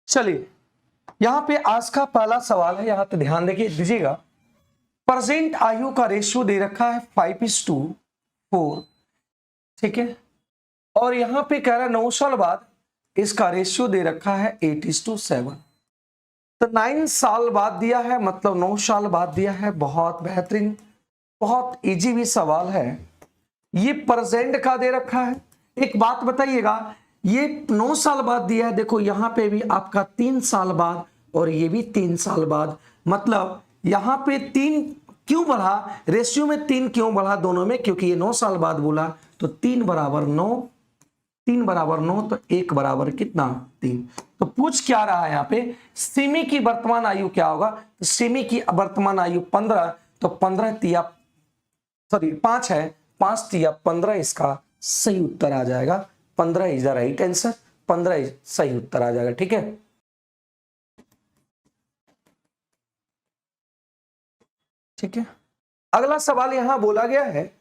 चलिए यहां पे आज का पहला सवाल है, यहां पे ध्यान दीजिएगा। प्रेजेंट आयु का रेशियो दे रखा है 5:4, ठीक है, और यहां पे कह रहा है 9 साल बाद इसका रेशियो दे रखा है 8:7। तो 9 साल बाद दिया है, मतलब 9 साल बाद दिया है। बहुत बेहतरीन, बहुत इजी भी सवाल है। ये प्रेजेंट का दे रखा है। एक बात बताइएगा, ये 9 साल बाद दिया है, देखो यहां पे भी आपका 3 साल बाद और ये भी 3 साल बाद, मतलब यहां पे 3 क्यों बढ़ा, रेशियो में 3 क्यों बढ़ा दोनों में, क्योंकि ये 9 साल बाद बोला, तो 3 बराबर 9, 3 बराबर 9, तो 1 बराबर कितना 3। तो पूछ क्या रहा है यहाँ पे, सिमी की वर्तमान आयु क्या होगा। तो सिमी की वर्तमान आयु 15, तो 5 है, 5 तिया 15 इसका सही उत्तर आ जाएगा। 15 इज द राइट आंसर, 15 सही उत्तर आ जाएगा। ठीक है, ठीक है। अगला सवाल यहां बोला गया है,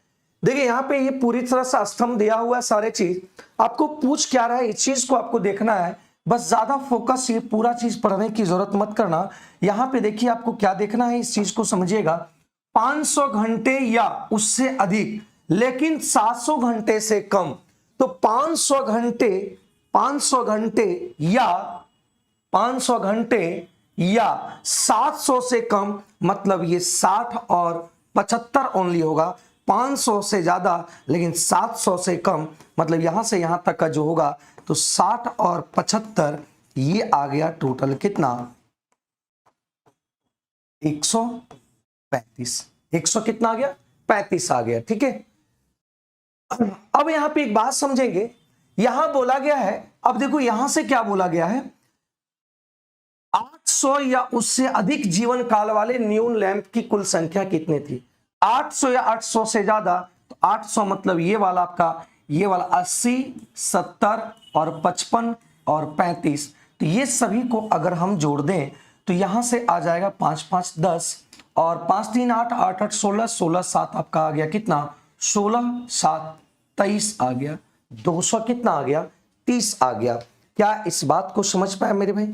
देखिए यहां पे ये पूरी तरह से स्तंभ दिया हुआ है, सारे चीज आपको पूछ क्या रहा है, इस चीज को आपको देखना है। बस ज्यादा फोकस ये पूरा चीज पढ़ने की जरूरत मत करना। यहां पे देखिए आपको क्या देखना है, इस चीज को समझिएगा। 500 घंटे या उससे अधिक लेकिन 700 घंटे से कम, तो 500 घंटे, 500 घंटे या 500 घंटे या 700 से कम, मतलब ये 60 और 75 ओनली होगा। 500 से ज्यादा लेकिन 700 से कम, मतलब यहां से यहां तक का जो होगा, तो 60 और 75, ये आ गया टोटल कितना 135। 100 कितना आ गया 35 आ गया। ठीक है, अब यहां पे एक बात समझेंगे, यहां बोला गया है, अब देखो यहां से क्या बोला गया है, 800 या उससे अधिक जीवन काल वाले न्यून लैंप की कुल संख्या कितनी थी। 800 या 800 से ज्यादा, तो 800 मतलब ये वाला आपका, ये वाला 80, 70 और 55 और 35, तो ये सभी को अगर हम जोड़ दें तो यहां से आ जाएगा 5 5 10 और 5 3 8 8 8 16 16 7 आपका आ गया कितना 16 7 23 आ गया। 200 कितना आ गया 30 आ गया। क्या इस बात को समझ पाए मेरे भाई।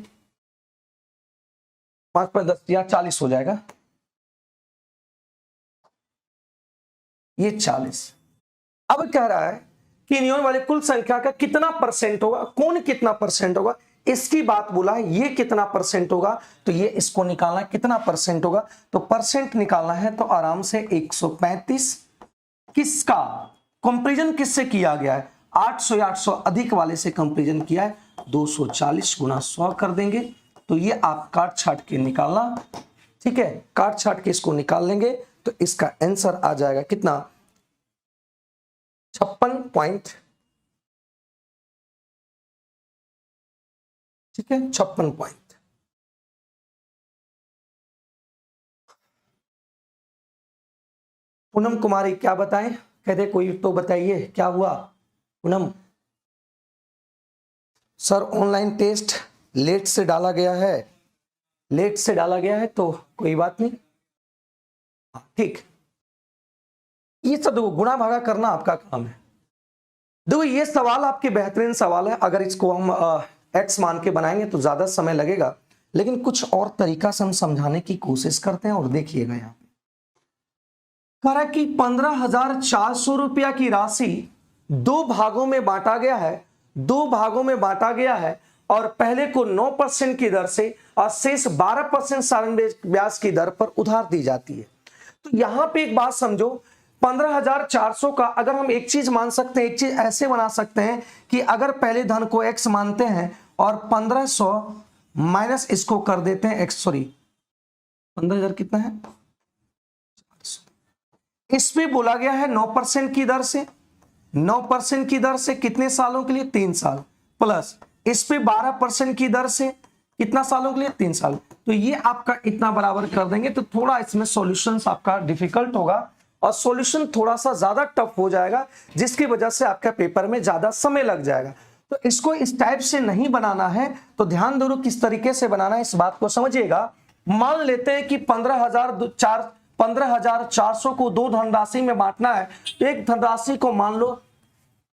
5 5 10 या 40 हो जाएगा, ये 40। अब कह रहा है कि नियॉन वाले कुल संख्या का कितना परसेंट होगा, कौन कितना परसेंट होगा, इसकी बात बोला है। ये कितना परसेंट होगा, तो ये इसको निकालना है कितना परसेंट होगा, तो परसेंट निकालना है तो आराम से 135। किसका कंपैरिजन किससे किया गया है, 800 या 800 अधिक वाले से कंपैरिजन किया है। 240 गुना 100 कर देंगे, तो ये आप काट छाट के निकालना। ठीक है, काट छाट के इसको निकाल लेंगे तो इसका आंसर आ जाएगा कितना 56 पॉइंट। ठीक है, 56 पॉइंट। पूनम कुमारी क्या बताएं, कहते कोई तो बताइए क्या हुआ। Poonam sir online test late से डाला गया है, लेट से डाला गया है तो कोई बात नहीं, ठीक। ये सब देखो गुणा भागा करना आपका काम है। देखो ये सवाल आपके बेहतरीन सवाल है, अगर इसको हम एक्स मान के बनाएंगे तो ज्यादा समय लगेगा, लेकिन कुछ और तरीका से हम समझाने की कोशिश करते हैं। और देखिएगा यहां पे कह रहा है कि 15,400 रुपया की राशि 2 भागों में बांटा गया है, 2 भागों में बांटा गया है, और पहले को 9% की दर से और शेष 12% साधारण ब्याज की दर पर उधार दी जाती है। तो यहां पे एक बात समझो, 15,400 का अगर हम एक चीज मान सकते हैं, एक चीज ऐसे बना सकते हैं कि अगर पहले धन को x मानते हैं और 1500 माइनस इसको कर देते हैं x, सॉरी 15,000 कितना है, इस पे बोला गया है 9% की दर से, 9% की दर से कितने सालों के लिए 3 साल, प्लस इस पे 12% की दर से कितना सालों के लिए 3 साल। तो ये आपका इतना बराबर कर देंगे, तो थोड़ा इसमें सॉल्यूशंस आपका डिफिकल्ट होगा और सॉल्यूशन थोड़ा सा ज्यादा टफ हो जाएगा, जिसकी वजह से आपका पेपर में ज्यादा समय लग जाएगा। तो इसको इस टाइप से नहीं बनाना है, तो ध्यान दो किस तरीके से बनाना है, इस बात को समझिएगा। मान लेते हैं कि 15,400 को 2 धनराशि में बांटना है, तो एक धनराशि को मान लो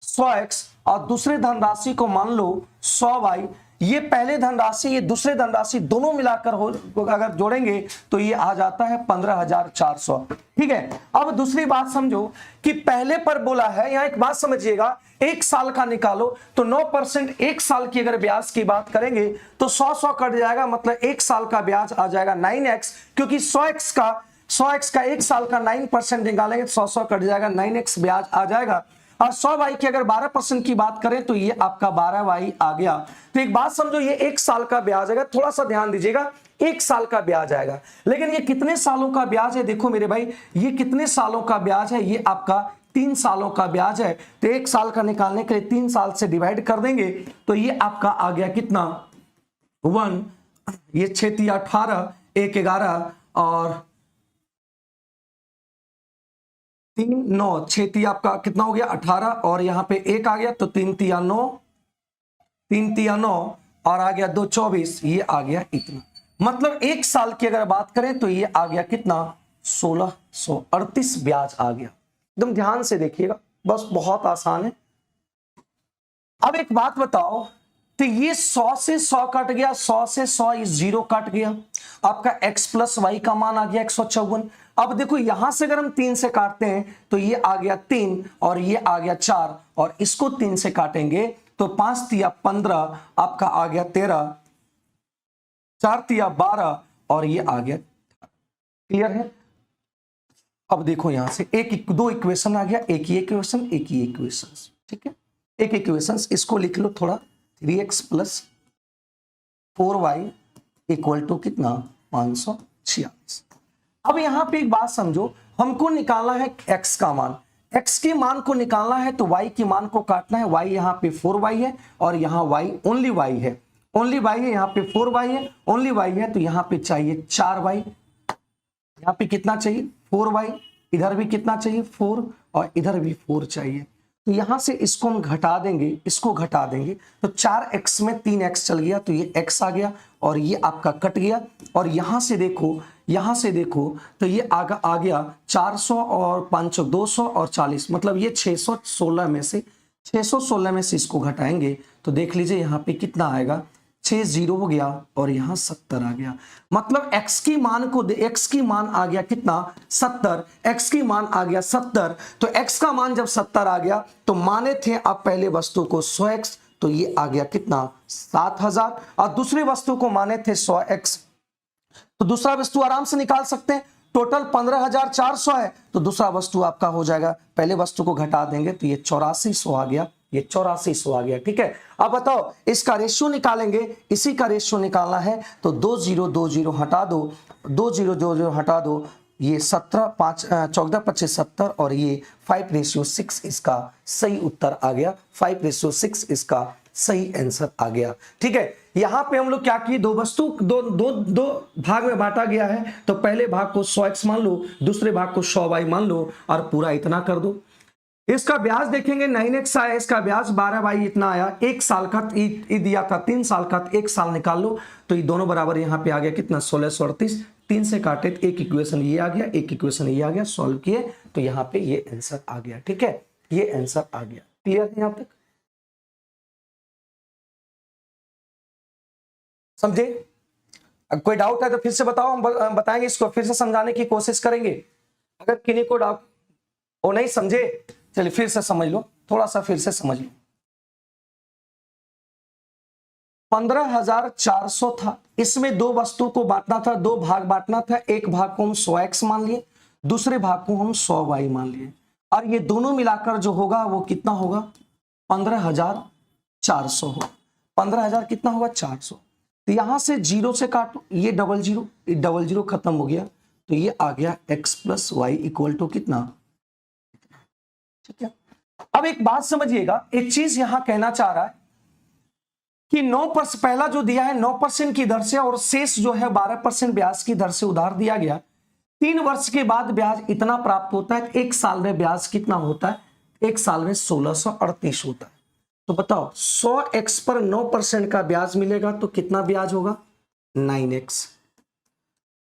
100x और दूसरे धनराशि को मान लो 100y। ये पहले धनराशि ये दूसरे धनराशि दोनों मिलाकर हो अगर जोड़ेंगे तो ये आ जाता है 15,400। ठीक है, अब दूसरी बात समझो कि पहले पर बोला है, यहां एक बात समझिएगा, एक साल का निकालो तो 9% एक साल की अगर ब्याज की बात करेंगे तो 100 कट जाएगा, मतलब एक साल का ब्याज आ जाएगा 9x, क्योंकि 100x का एक साल का 9% निकालेंगे तो 100 कट जाएगा, 9x ब्याज आ जाएगा। और 100y की अगर 12% की बात करें तो ये आपका 12y आ गया। तो एक बात समझो, ये एक साल का ब्याज आएगा, थोड़ा सा ध्यान दीजिएगा, एक साल का ब्याज आएगा, लेकिन ये कितने सालों का ब्याज है? देखो मेरे भाई, ये कितने सालों का ब्याज है? ये आपका 3 सालों का ब्याज है। तो एक साल का निकालने के लिए 3 साल से डिवाइड कर देंगे तो ये आपका आ गया कितना? 1, ये 6 × 18, 1 11 और 3 9, 6 × आपका कितना हो गया? 18 और यहाँ पे 1 आ गया तो 3 × 9, 3 × 9 और आ गया 2 24, ये आ गया इतना। मतलब एक साल की अगर बात करें तो ये आ गया कितना? 1638 ब्याज आ गया। एकदम ध्यान से देखिएगा, बस बहुत आसान है। अब एक बात बताओ, तो ये 100 से 100 कट गया, 100 से 100 ये 0 कट गया, आपका x + y का मान आ गया 154। अब देखो यहां से अगर हम 3 से काटते हैं तो ये आ गया 3 और ये आ गया 4, और इसको 3 से काटेंगे तो 5 × 15 आपका आ गया 13, 4 × 12 और ये आ गया। क्लियर है? अब देखो यहां से एक दो इक्वेशन आ गया, एक ही इक्वेशन, एक ही इक्वेशन। ठीक है, एक इक्वेशन इसको लिख लो थोड़ा, 3x + 4y = कितना? 546। अब यहां पे एक बात समझो, हमको निकालना है x का मान, x के मान को निकालना है तो y के मान को काटना है। y यहाँ पे 4y है और यहाँ y ओनली y है, ओनली y है, यहाँ पे 4y है, ओनली y है, तो यहाँ पे चाहिए 4y, यहाँ पे कितना चाहिए? 4y, इधर भी कितना चाहिए? 4, और इधर भी 4 चाहिए। तो यहां से इसको हम घटा देंगे, इसको घटा देंगे तो 4x में 3x चल गया तो ये x आ गया और ये आपका कट गया। और यहां से देखो तो ये आ गया 400 और 500 200 और 40, मतलब ये 616 में से इसको घटाएंगे तो देख लीजिए यहाँ पे कितना आएगा? 6 0 हो गया और यहाँ 70 आ गया। मतलब x की मान आ गया कितना? 70। x की मान आ गया 70, तो x का मान जब 70 आ गया तो माने थे आप पहले वस्तु को 100x, तो ये आ गया कितना? 7000, और दूसरी वस्तु को माने थे 100x, तो दूसरा वस्तु आराम से निकाल सकते हैं। टोटल 15,400 है तो दूसरा वस्तु आपका हो जाएगा, पहले वस्तु को घटा देंगे तो ये 8400 आ गया, ये 8400 आ गया। ठीक है, अब बताओ इसका रेशियो निकालेंगे, इसी का रेशियो निकालना है तो 2 0 2 0 हटा दो, 2 0 2 0 हटा दो, ये 17 5 14 25 70 और ये 5:6 इसका सही उत्तर आ गया, 5:6 इसका सही आंसर आ गया। ठीक है, यहां पे हम लोग क्या किए? दो भाग में बांटा गया है, तो पहले भाग को 100x मान लो, दूसरे भाग को 100y मान लो और पूरा इतना कर दो। इसका ब्याज देखेंगे 9x आया, इसका ब्याज 12y इतना आया, एक साल का दिया था, 3 साल का, एक साल निकाल लो तो ये दोनों बराबर यहाँ पे आ गया कितना? 1638। 3 से काटे तो एक इक्वेशन ये आ गया, एक इक्वेशन ये आ गया, सॉल्व किए तो यहाँ पे ये आंसर आ गया। ठीक है, ये आंसर आ गया। क्लियर है यहां तक? समझे? कोई डाउट है तो फिर से बताओ, हम बताएंगे, इसको फिर से समझाने की कोशिश करेंगे। अगर किन्हीं को डाउट वो नहीं समझे, चलिए फिर से समझ लो, थोड़ा सा फिर से समझ लो। 15,400 था, इसमें दो वस्तु को बांटना था, दो भाग बांटना था, एक भाग को हम 100x मान लिए, दूसरे भाग को हम 100y मान लिए, और ये दोनों मिलाकर जो होगा वो कितना होगा? 15,400 होगा। 15,000 कितना होगा? 400। तो यहां से 0 से काटो, ये डबल जीरो खत्म हो गया तो ये आ गया x + y = कितना? ठीक है, अब एक बात समझिएगा, एक चीज यहां कहना चाह रहा है कि 9% पहला जो दिया है 9% की दर से, और शेष जो है 12% ब्याज की दर से उधार दिया गया। 3 वर्ष के बाद ब्याज इतना प्राप्त होता है, एक साल में ब्याज कितना होता है? एक साल में 1638 होता है। तो बताओ 100x पर 9% का ब्याज मिलेगा तो कितना ब्याज होगा? 9x,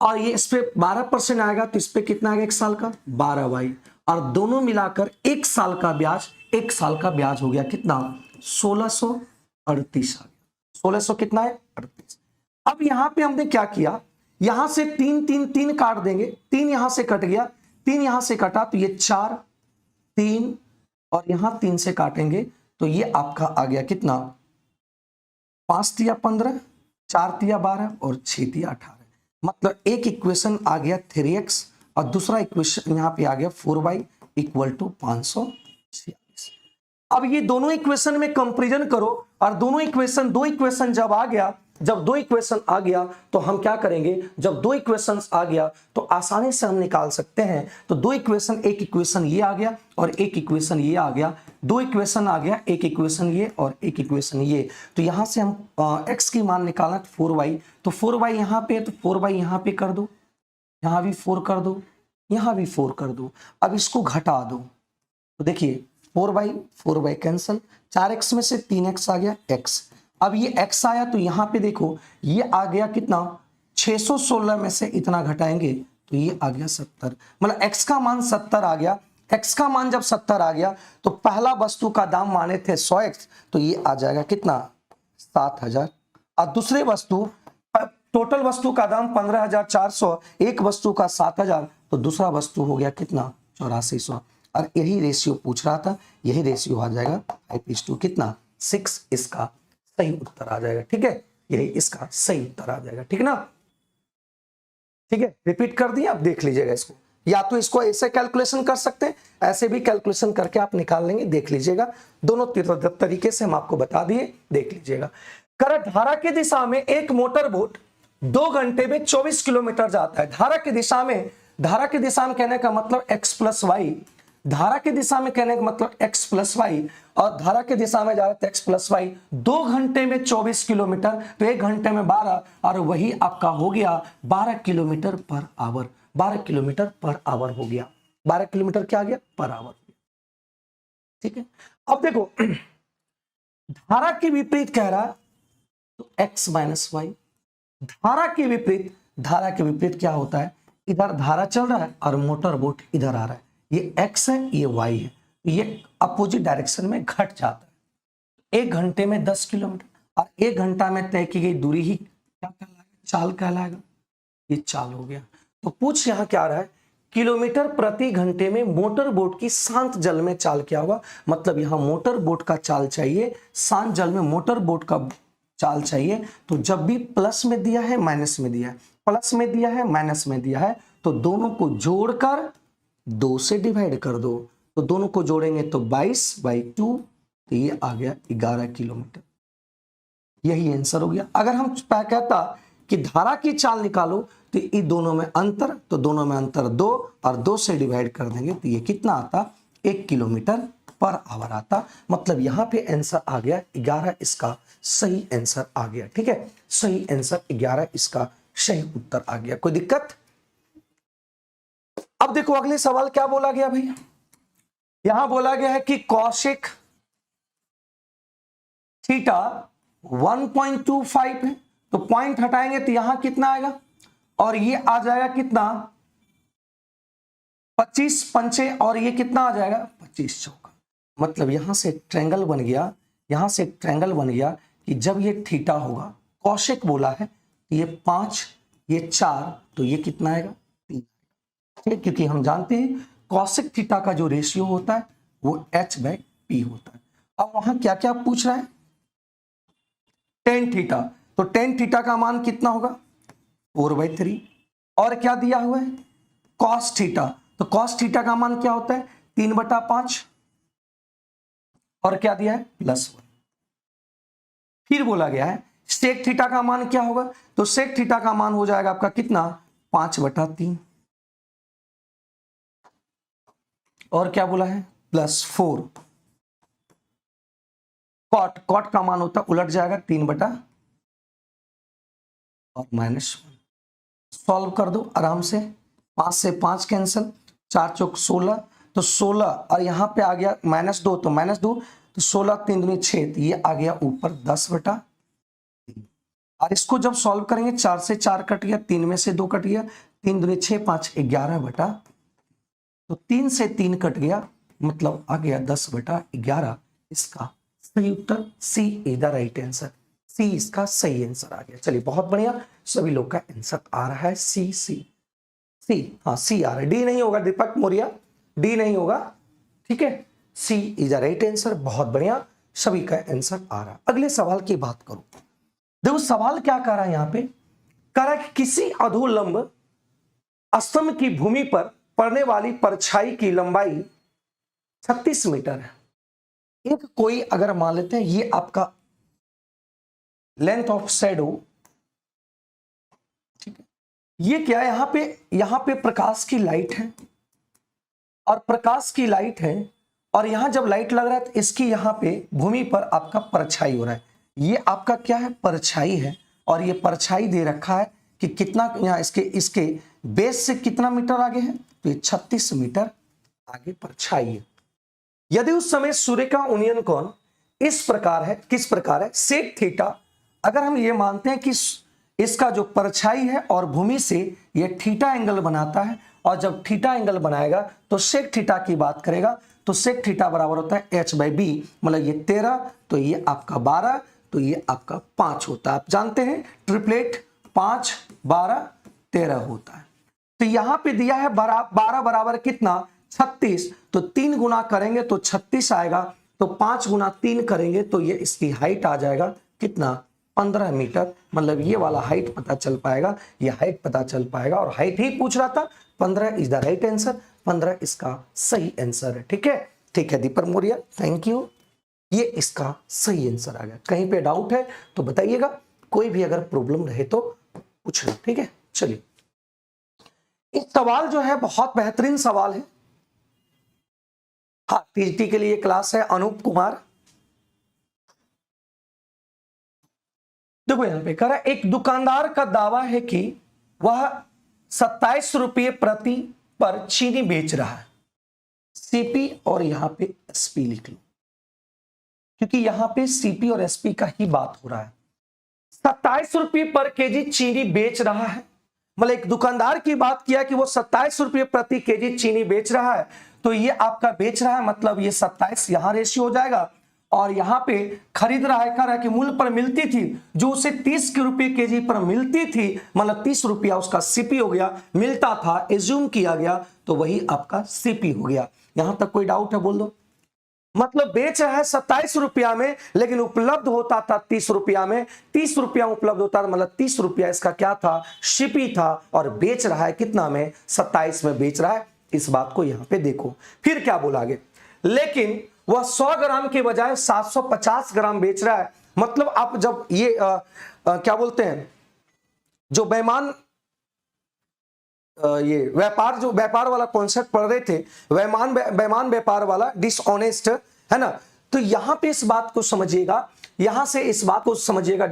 और ये इस पे 12% आएगा तो इस पे कितना आएगा एक साल का? 12y, और दोनों मिलाकर एक साल का ब्याज हो गया कितना? 1638 आ गया। 1600 कितना है 38। अब यहां पे हमने क्या किया, यहां से 3 3 3 काट देंगे, 3 यहां से कट गया, 3 यहां से कटा तो ये 4 3 और यहां 3 से काटेंगे तो ये आपका आ गया कितना 5 तिया 15, 4 तिया 12 और 6 तिया 18। मतलब एक इक्वेशन आ गया 3x और दूसरा इक्वेशन यहां पे आ गया 4y इक्वल टू 546। अब ये दोनों इक्वेशन में कंपैरिजन करो और दो इक्वेशन जब आ गया, जब दो इक्वेशन आ गया तो हम क्या करेंगे, जब दो इक्वेशन आ गया तो आसानी से हम निकाल सकते हैं। तो दो इक्वेशन, एक इक्वेशन ये आ गया और एक इक्वेशन ये आ गया, दो इक्वेशन आ गया, एक इक्वेशन ये और एक इक्वेशन ये। तो यहां से हम x की मान निकालना 4y, तो 4y यहां पे, तो 4y यहां पे कर दो, यहां भी 4 कर दो, यहां भी 4 कर दो। अब इसको घटा दो तो देखिए 4y कैंसल, 4x में से 3x आ गया x। अब ये x आया तो यहां पे देखो ये आ गया कितना 616 में से इतना घटाएंगे तो ये आ गया 70। मतलब x का मान 70 आ गया। x का मान जब 70 आ गया तो पहला वस्तु का दाम माने थे 100x, तो ये आ जाएगा कितना 7000। और दूसरे वस्तु, टोटल वस्तु का दाम 15400, एक वस्तु का 7000, तो दूसरा वस्तु हो गया कितना 8400। और यही रेशियो पूछ रहा था, यही रेशियो आ जाएगा 5:2 कितना 6, इसका सही उत्तर आ जाएगा। ठीक है, यही इसका सही उत्तर आ जाएगा। ठीक ना, ठीक है, रिपीट कर दिया, आप देख लीजिएगा इसको, या तो इसको ऐसे कैलकुलेशन कर सकते हैं, ऐसे भी कैलकुलेशन करके आप निकाल लेंगे, देख लीजिएगा। दोनों तरीके से हम आपको बता दिए, देख लीजिएगा। करंट धारा की दिशा में एक मोटर बोट 2 घंटे में 24 किलोमीटर जाता है। धारा की दिशा में कहने का मतलब x प्लस वाई, धारा की दिशा में कहने का मतलब x प्लस वाई, और धारा की दिशा में जा रहा है x प्लस वाई। 2 घंटे में 24 किलोमीटर, तो 1 घंटे में 12, और वही आपका हो गया 12 kilometre per hour. 12 kilometre per hour हो गया, 12 किलोमीटर क्या आ गया पर आवर। ठीक है, अब देखो धारा के विपरीत कह रहा है तो x माइनस वाई। धारा के विपरीत क्या होता है, इधर धारा चल रहा है और मोटर बोट इधर आ रहा है, ये x है ये y है, ये अपोजिट डायरेक्शन में घट जाता है। 1 घंटे में 10 किलोमीटर, और 1 घंटा में तय की गई दूरी ही क्या कहलाएगा, चाल कहलाएगा। ये चाल हो गया। तो पूछ यहां क्या आ रहा है, किलोमीटर प्रति घंटे में मोटर बोट की शांत जल में चाल क्या होगा। मतलब यहां मोटर बोट का चाल चाहिए, शांत जल में मोटर बोट का चाल चाहिए। तो जब भी प्लस में दिया है माइनस में दिया है, प्लस में दिया है माइनस में दिया है, तो दोनों को जोड़कर 2 से डिवाइड कर दो। तो दोनों को जोड़ेंगे तो 22/2, तो ये आ गया 11 किलोमीटर। यही आंसर हो गया। अगर हम कहता कि धारा की चाल निकालो तो इन दोनों में अंतर, तो दोनों में अंतर 2, और 2 से डिवाइड कर देंगे तो ये कितना आता 1 किलोमीटर पर आवर आता। मतलब यहां पे आंसर आ गया 11, इसका सही आंसर आ गया। ठीक है, सही आंसर 11, इसका सही उत्तर आ गया। कोई दिक्कत? अब देखो अगले सवाल क्या बोला गया भाई, यहां बोला गया है कि कौशिक थीटा 1.25 है, तो पॉइंट हटाएंगे तो यहां कितना आएगा, और ये आ जाएगा कितना 25 पंचे, और ये कितना आ जाएगा 25 चौका। मतलब यहां से ट्रायंगल बन गया, यहां से ट्रायंगल बन गया कि जब ये थीटा होगा, कौशिक बोला है ये 5 ये 4, तो ये कितना आएगा 3। ठीक, क्योंकि हम जानते हैं कौशिक थीटा का जो रेशियो होता है वो h/p होता है। अब वहां क्या क्या पूछ रहा है, टेन थीटा, तो टेन थीटा का मान कितना होगा 4/3, और क्या दिया हुआ है कॉस थीटा, तो कॉस थीटा का मान क्या होता है 3/5, और क्या दिया है +1। फिर बोला गया है सेक थीटा का मान क्या होगा, तो सेक थीटा का मान हो जाएगा आपका कितना 5/3, और क्या बोला है +4। कॉट का मान होता उलट जाएगा 3/, और -1। सॉल्व कर दो आराम से, 5 से 5 कैंसिल, 4 चौक 16, तो 16, और यहां पे आ गया -2, तो -2, तो 16 3 दूनी 6, तो ये आ गया ऊपर 10/3। और इसको जब सॉल्व करेंगे 4 से 4 कट गया, 3 में से 2 कट गया, 3 दूनी 6 5 11/, तो 3 से 3 कट गया, मतलब आ गया 10/11। इसका सही उत्तर सी is the right answer, C इसका सही आंसर आ गया। चलिए बहुत बढ़िया, सभी लोग का आंसर आ रहा है सी सी सी, हाँ सी आ रहा है, डी नहीं होगा दीपक मौर्य, डी नहीं होगा, ठीक है, सी इज अ राइट आंसर। बहुत बढ़िया, सभी का आंसर आ रहा है। अगले सवाल की बात करूं, देखो सवाल क्या कर रहा है यहां पे, कह रहा है कि किसी अधोलंब स्तंभ की भूमि पर पड़ने वाली परछाई की लंबाई 36 मीटर है। एक कोई अगर मान लेते हैं ये आपका लेंथ ऑफ शैडो, ठीक है, ये क्या है, यहां पे प्रकाश की लाइट है और प्रकाश की लाइट है, और यहां जब लाइट लग रहा है तो इसकी यहां पे भूमि पर आपका परछाई हो रहा है। ये आपका क्या है, परछाई है, और ये परछाई दे रखा है कि कितना यहां इसके बेस से कितना मीटर आगे है, तो ये 36 मीटर आगे परछाई है। यदि उस समय सूर्य का उन्नयन कोण इस प्रकार है, किस प्रकार है, सेक थीटा, अगर हम ये मानते हैं कि इसका जो परछाई है और भूमि से ये थीटा एंगल बनाता है, और जब थीटा एंगल बनाएगा तो सेक थीटा की बात करेगा, तो सेक थीटा बराबर होता है h/b, मतलब ये 13, तो ये आपका 12, तो ये आपका 5 होता है। आप जानते हैं ट्रिपलेट 5 12 13 होता है। तो यहां पे दिया है 12 बराबर कितना, 36, तो 3 गुना करेंगे तो 36 आएगा, तो 5 गुना 3 करेंगे तो ये इसकी हाइट आ जाएगा कितना, 15 मीटर, मतलब ये वाला हाइट पता चल पाएगा, ये हाइट पता चल पाएगा, और हाइट ही पूछ रहा था, 15 इज द राइट आंसर, 15 इसका सही आंसर है। ठीक है, ठीक है दीपक मौर्य, थैंक यू, ये इसका सही आंसर आ गया। कहीं पे डाउट है तो बताइएगा, कोई भी अगर प्रॉब्लम रहे तो पूछना, ठीक है। चलिए, इस सवाल जो है बहुत बेहतरीन सवाल है, हाँ पीजीटी के लिए क्लास है अनूप कुमार। देखो यहां पे कह रहा है, एक दुकानदार का दावा है कि वह 27 रुपये प्रति पर चीनी बेच रहा है, सीपी और यहां पे एसपी लिख लो, क्योंकि यहां पे सीपी और एसपी का ही बात हो रहा है। 27 रुपये पर केजी चीनी बेच रहा है, मतलब एक दुकानदार की बात किया कि वो 27 रुपये प्रति केजी चीनी बेच रहा है, तो ये आपका बेच रहा है, मतलब ये 27 यहां रेशियो हो जाएगा, और यहां पे खरीद रहा है, कह रहा है कि मूल्य पर मिलती थी जो उसे 30 रुपये केजी पर मिलती थी, मतलब 30 रुपया उसका सीपी हो गया, मिलता था एज्यूम किया गया, तो वही आपका सीपी हो गया। यहां तक कोई डाउट है बोल दो, मतलब बेच रहा है 27 रुपया में, लेकिन उपलब्ध होता था 30 रुपया में, 30 रुपया उपलब्ध होता था, मतलब 30 रुपया इसका क्या था, शिपी था, और बेच रहा है कितना में, 27 में बेच रहा है। इस बात को यहां पे देखो, फिर क्या बोला आगे, लेकिन वह 100 ग्राम के बजाय 750 ग्राम बेच रहा है। मतलब आप जब ये क्या बोलते हैं, जो बेईमान ये व्यापार वाला कॉन्सेप्ट पढ़ रहे थे, बेईमान व्यापार वाला, डिसऑनेस्ट, है ना, तो यहां पे इस बात को समझिएगा, यहां से इस बात को समझिएगा,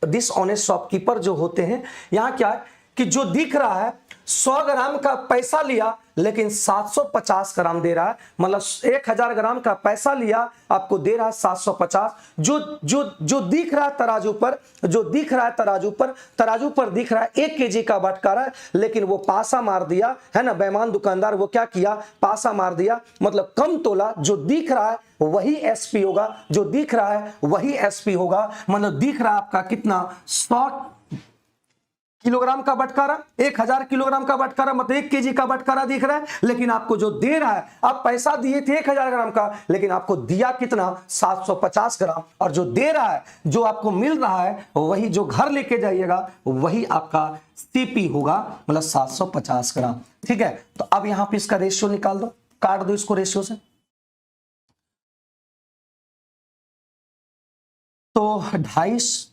डिसऑनेस्ट शॉपकीपर जो होते हैं, यहां क्या है कि जो दिख रहा है 100 ग्राम का पैसा लिया लेकिन 750 ग्राम दे रहा है, मतलब 1000 ग्राम का पैसा लिया आपको दे रहा है 750, जो दिख रहा है तराजू पर, तराजू पर दिख रहा है 1 केजी का बटकारा, लेकिन वो पासा मार दिया, है ना, बेईमान दुकानदार वो क्या किया, पासा मार दिया, मतलब कम तोला, जो दिख रहा है वही एसपी होगा, जो दिख रहा है वही एसपी होगा, मतलब दिख रहा है आपका कितना, 100 किलोग्राम का बटकारा, 1000 किलोग्राम का बटकारा, मतलब 1 केजी का बटकारा दिख रहा है, लेकिन आपको जो दे रहा है, आप पैसा दिए थे 1000 ग्राम का, लेकिन आपको दिया कितना, 750 ग्राम, और जो दे रहा है, जो आपको मिल रहा है, वही जो घर लेके जाइएगा वही आपका सीपी होगा, मतलब 750 ग्राम। ठीक है, तो अब यहां पे इसका रेशियो निकाल दो, काट दो इसको रेशियो से, तो 250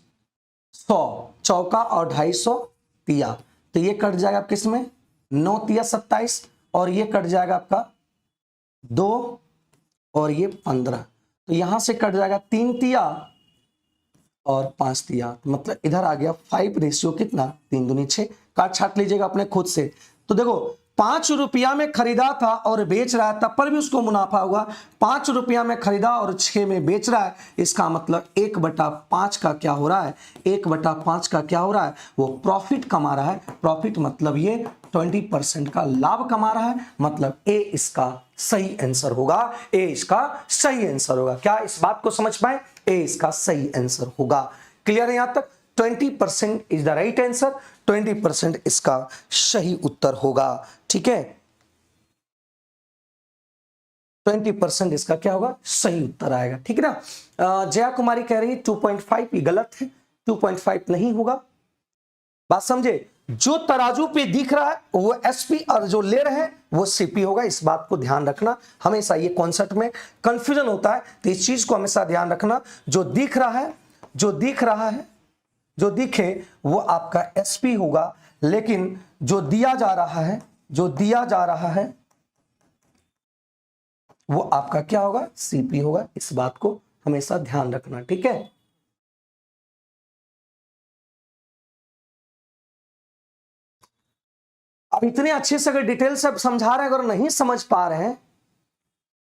चौका और 250 तिया, तो ये कट जाएगा किस में, 9 तिया 27, और ये कट जाएगा आपका 2 और ये 15, तो यहां से कट जाएगा 3 तिया और 5 तिया, मतलब इधर आ गया 5 रेशियो कितना, 3 दूनी 6, काट छाट लीजिएगा अपने खुद से। तो देखो 5 रुपया में खरीदा था और बेच रहा है, तब पर भी उसको मुनाफा होगा, 5 रुपया में खरीदा और 6 में बेच रहा है, इसका मतलब 1/5 का क्या हो रहा है, 1/5 का क्या हो रहा है, वो प्रॉफिट कमा रहा है, प्रॉफिट मतलब ये 20% का लाभ कमा रहा है, मतलब ए इसका सही आंसर होगा, ए इसका सही आंसर होगा। क्या इस बात को समझ पाए, ए इसका सही आंसर होगा। क्लियर है यहां तक? 20% इज द राइट आंसर, 20% इसका सही उत्तर होगा। ठीक है, 20% इसका क्या होगा? सही उत्तर आएगा। ठीक है ना? जया कुमारी कह रही है 2.5, ये गलत है, 2.5 नहीं होगा। बात समझे? जो तराजू पे दिख रहा है वो एसपी और जो ले रहे हैं वो सीपी होगा। इस बात को ध्यान रखना, हमेशा ये कॉन्सेप्ट में कंफ्यूजन होता है, तो इस चीज को हमेशा ध्यान रखना। जो दिख रहा है, जो दिख रहा है, जो दिखे वो आपका एसपी होगा, लेकिन जो दिया जा रहा है, जो दिया जा रहा है वो आपका क्या होगा? सीपी होगा। इस बात को हमेशा ध्यान रखना। ठीक है, अब इतने अच्छे से अगर डिटेल से समझा रहे हैं, अगर नहीं समझ पा रहे हैं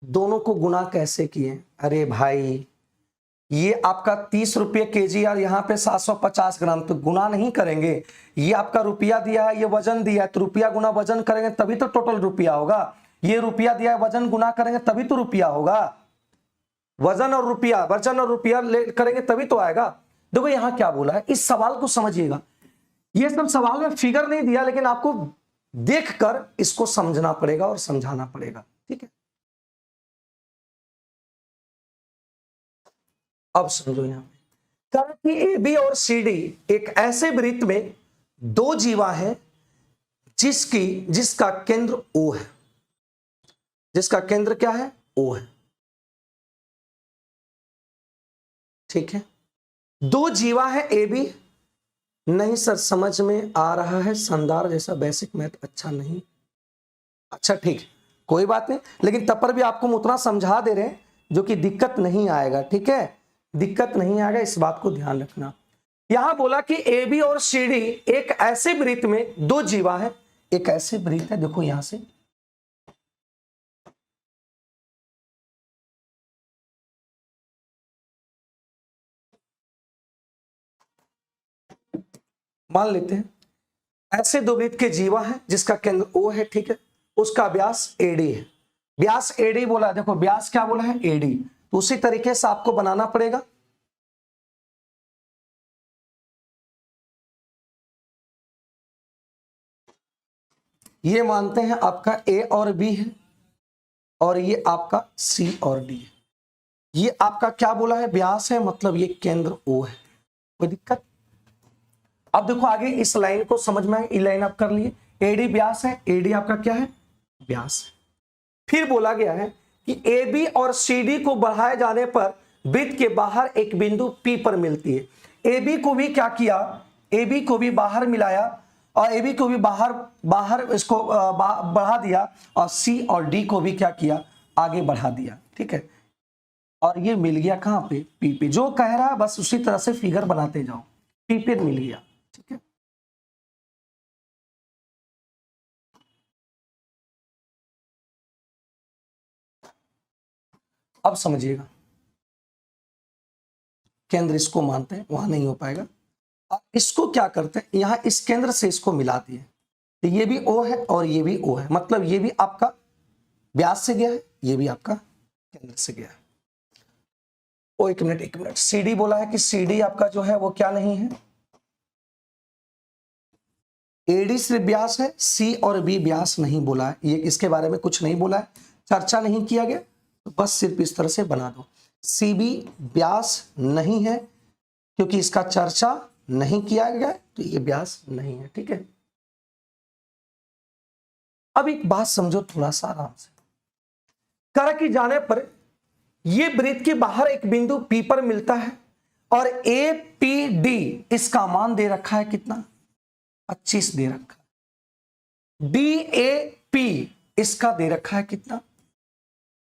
दोनों को गुना कैसे किए? अरे भाई, ये आपका 30 रुपये केजी और यहाँ पे 750 ग्राम, तो गुना नहीं करेंगे। ये आपका रुपया दिया है, ये वजन दिया है, तो रुपया गुना वजन करेंगे तभी तो टोटल रुपया होगा। ये रुपया दिया है, वजन गुना करेंगे तभी तो रुपया होगा। वजन और रुपया, वजन और रुपया करेंगे तभी तो आएगा। देखो यहाँ क्या बोला है, इस सवाल को समझिएगा। ये सब सवाल में फिगर नहीं दिया, लेकिन आपको देखकर इसको समझना पड़ेगा और समझाना पड़ेगा। ठीक है, अब समझो। यहां कि ए बी और सी डी एक ऐसे वृत्त में दो जीवा है जिसका केंद्र ओ है। जिसका केंद्र क्या है? ओ है। ठीक है, दो जीवा है ए बी। नहीं सर, समझ में आ रहा है, संदार जैसा बेसिक मैथ अच्छा नहीं। अच्छा ठीक, कोई बात नहीं, लेकिन तब पर भी आपको हम उतना समझा दे रहे हैं जो कि दिक्कत नहीं आएगा। ठीक है, दिक्कत नहीं आएगा, इस बात को ध्यान रखना। यहां बोला कि ए बी और सी डी एक ऐसे वृत्त में दो जीवा है। एक ऐसे वृत्त है, देखो यहां से मान लेते हैं ऐसे दो वृत्त के जीवा है जिसका केंद्र ओ है। ठीक है, उसका व्यास एडी है। व्यास एडी बोला, देखो व्यास क्या बोला है? एडी। तो उसी तरीके से आपको बनाना पड़ेगा। ये मानते हैं आपका ए और बी है, और ये आपका सी और डी है। ये आपका क्या बोला है? व्यास है, मतलब ये केंद्र ओ है। कोई दिक्कत? अब देखो आगे इस लाइन को समझ में आए, लाइन आप कर लिए। एडी व्यास है, एडी आपका क्या है? व्यास है। फिर बोला गया है कि ए बी और सी डी को बढ़ाए जाने पर वृत्त के बाहर एक बिंदु पी पर मिलती है। ए बी को भी क्या किया? ए बी को भी बाहर मिलाया और ए बी को भी बाहर इसको बढ़ा दिया, और सी और डी को भी क्या किया? आगे बढ़ा दिया। ठीक है, और ये मिल गया कहां पे? पी पे। जो कह रहा है बस उसी तरह से फिगर बनाते जाओ, पी पे मिल गया। ठीक है, अब समझिएगा, केंद्र इसको मानते हैं, वहां नहीं हो पाएगा। और इसको क्या करते हैं? यहां इस केंद्र से इसको मिला दिए, तो ये भी ओ है और ये भी ओ है, मतलब ये भी आपका व्यास से गया है, ये भी आपका केंद्र से गया है। ओ एक मिनट, सीडी बोला है कि सीडी आपका जो है वो क्या नहीं है? एडी सिर्फ व्यास है, सी और बी व्यास नहीं बोला है। ये इसके बारे में कुछ नहीं बोला है, चर्चा नहीं किया गया, तो बस सिर्फ इस तरह से बना दो। सी बी व्यास नहीं है क्योंकि इसका चर्चा नहीं किया गया, तो ये व्यास नहीं है। ठीक है, अब एक बात समझो थोड़ा सा आराम से। कर की जाने पर ये वृत्त के बाहर एक बिंदु पी पर मिलता है, और ए पी डी इसका मान दे रखा है कितना? 25 दे रखा है। डी ए पी इसका दे रखा है कितना?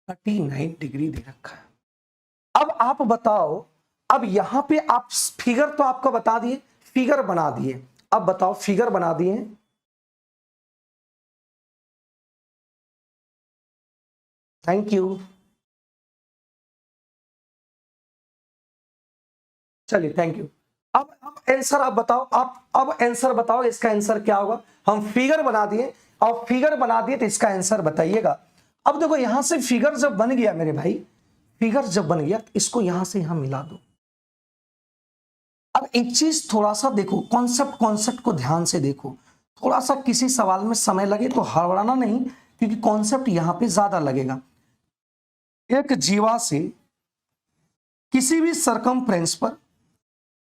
39 डिग्री दे रखा है। अब आप बताओ, अब यहां पे आप फिगर तो आपको बता दिए, फिगर बना दिए। अब बताओ, फिगर बना दिए, थैंक यू, चलिए थैंक यू। अब आंसर आप बताओ, अब आंसर बताओ, इसका आंसर क्या होगा? हम फिगर बना दिए, और फिगर बना दिए तो इसका आंसर बताइएगा। अब देखो यहां से फिगर जब बन गया मेरे भाई, फिगर जब बन गया तो इसको यहां से यहां मिला दो। अब एक चीज थोड़ा सा देखो, कॉन्सेप्ट को ध्यान से देखो। थोड़ा सा किसी सवाल में समय लगे तो हड़बड़ाना नहीं, क्योंकि कॉन्सेप्ट यहां पे ज्यादा लगेगा। एक जीवा से किसी भी सरकमफ्रेंस पर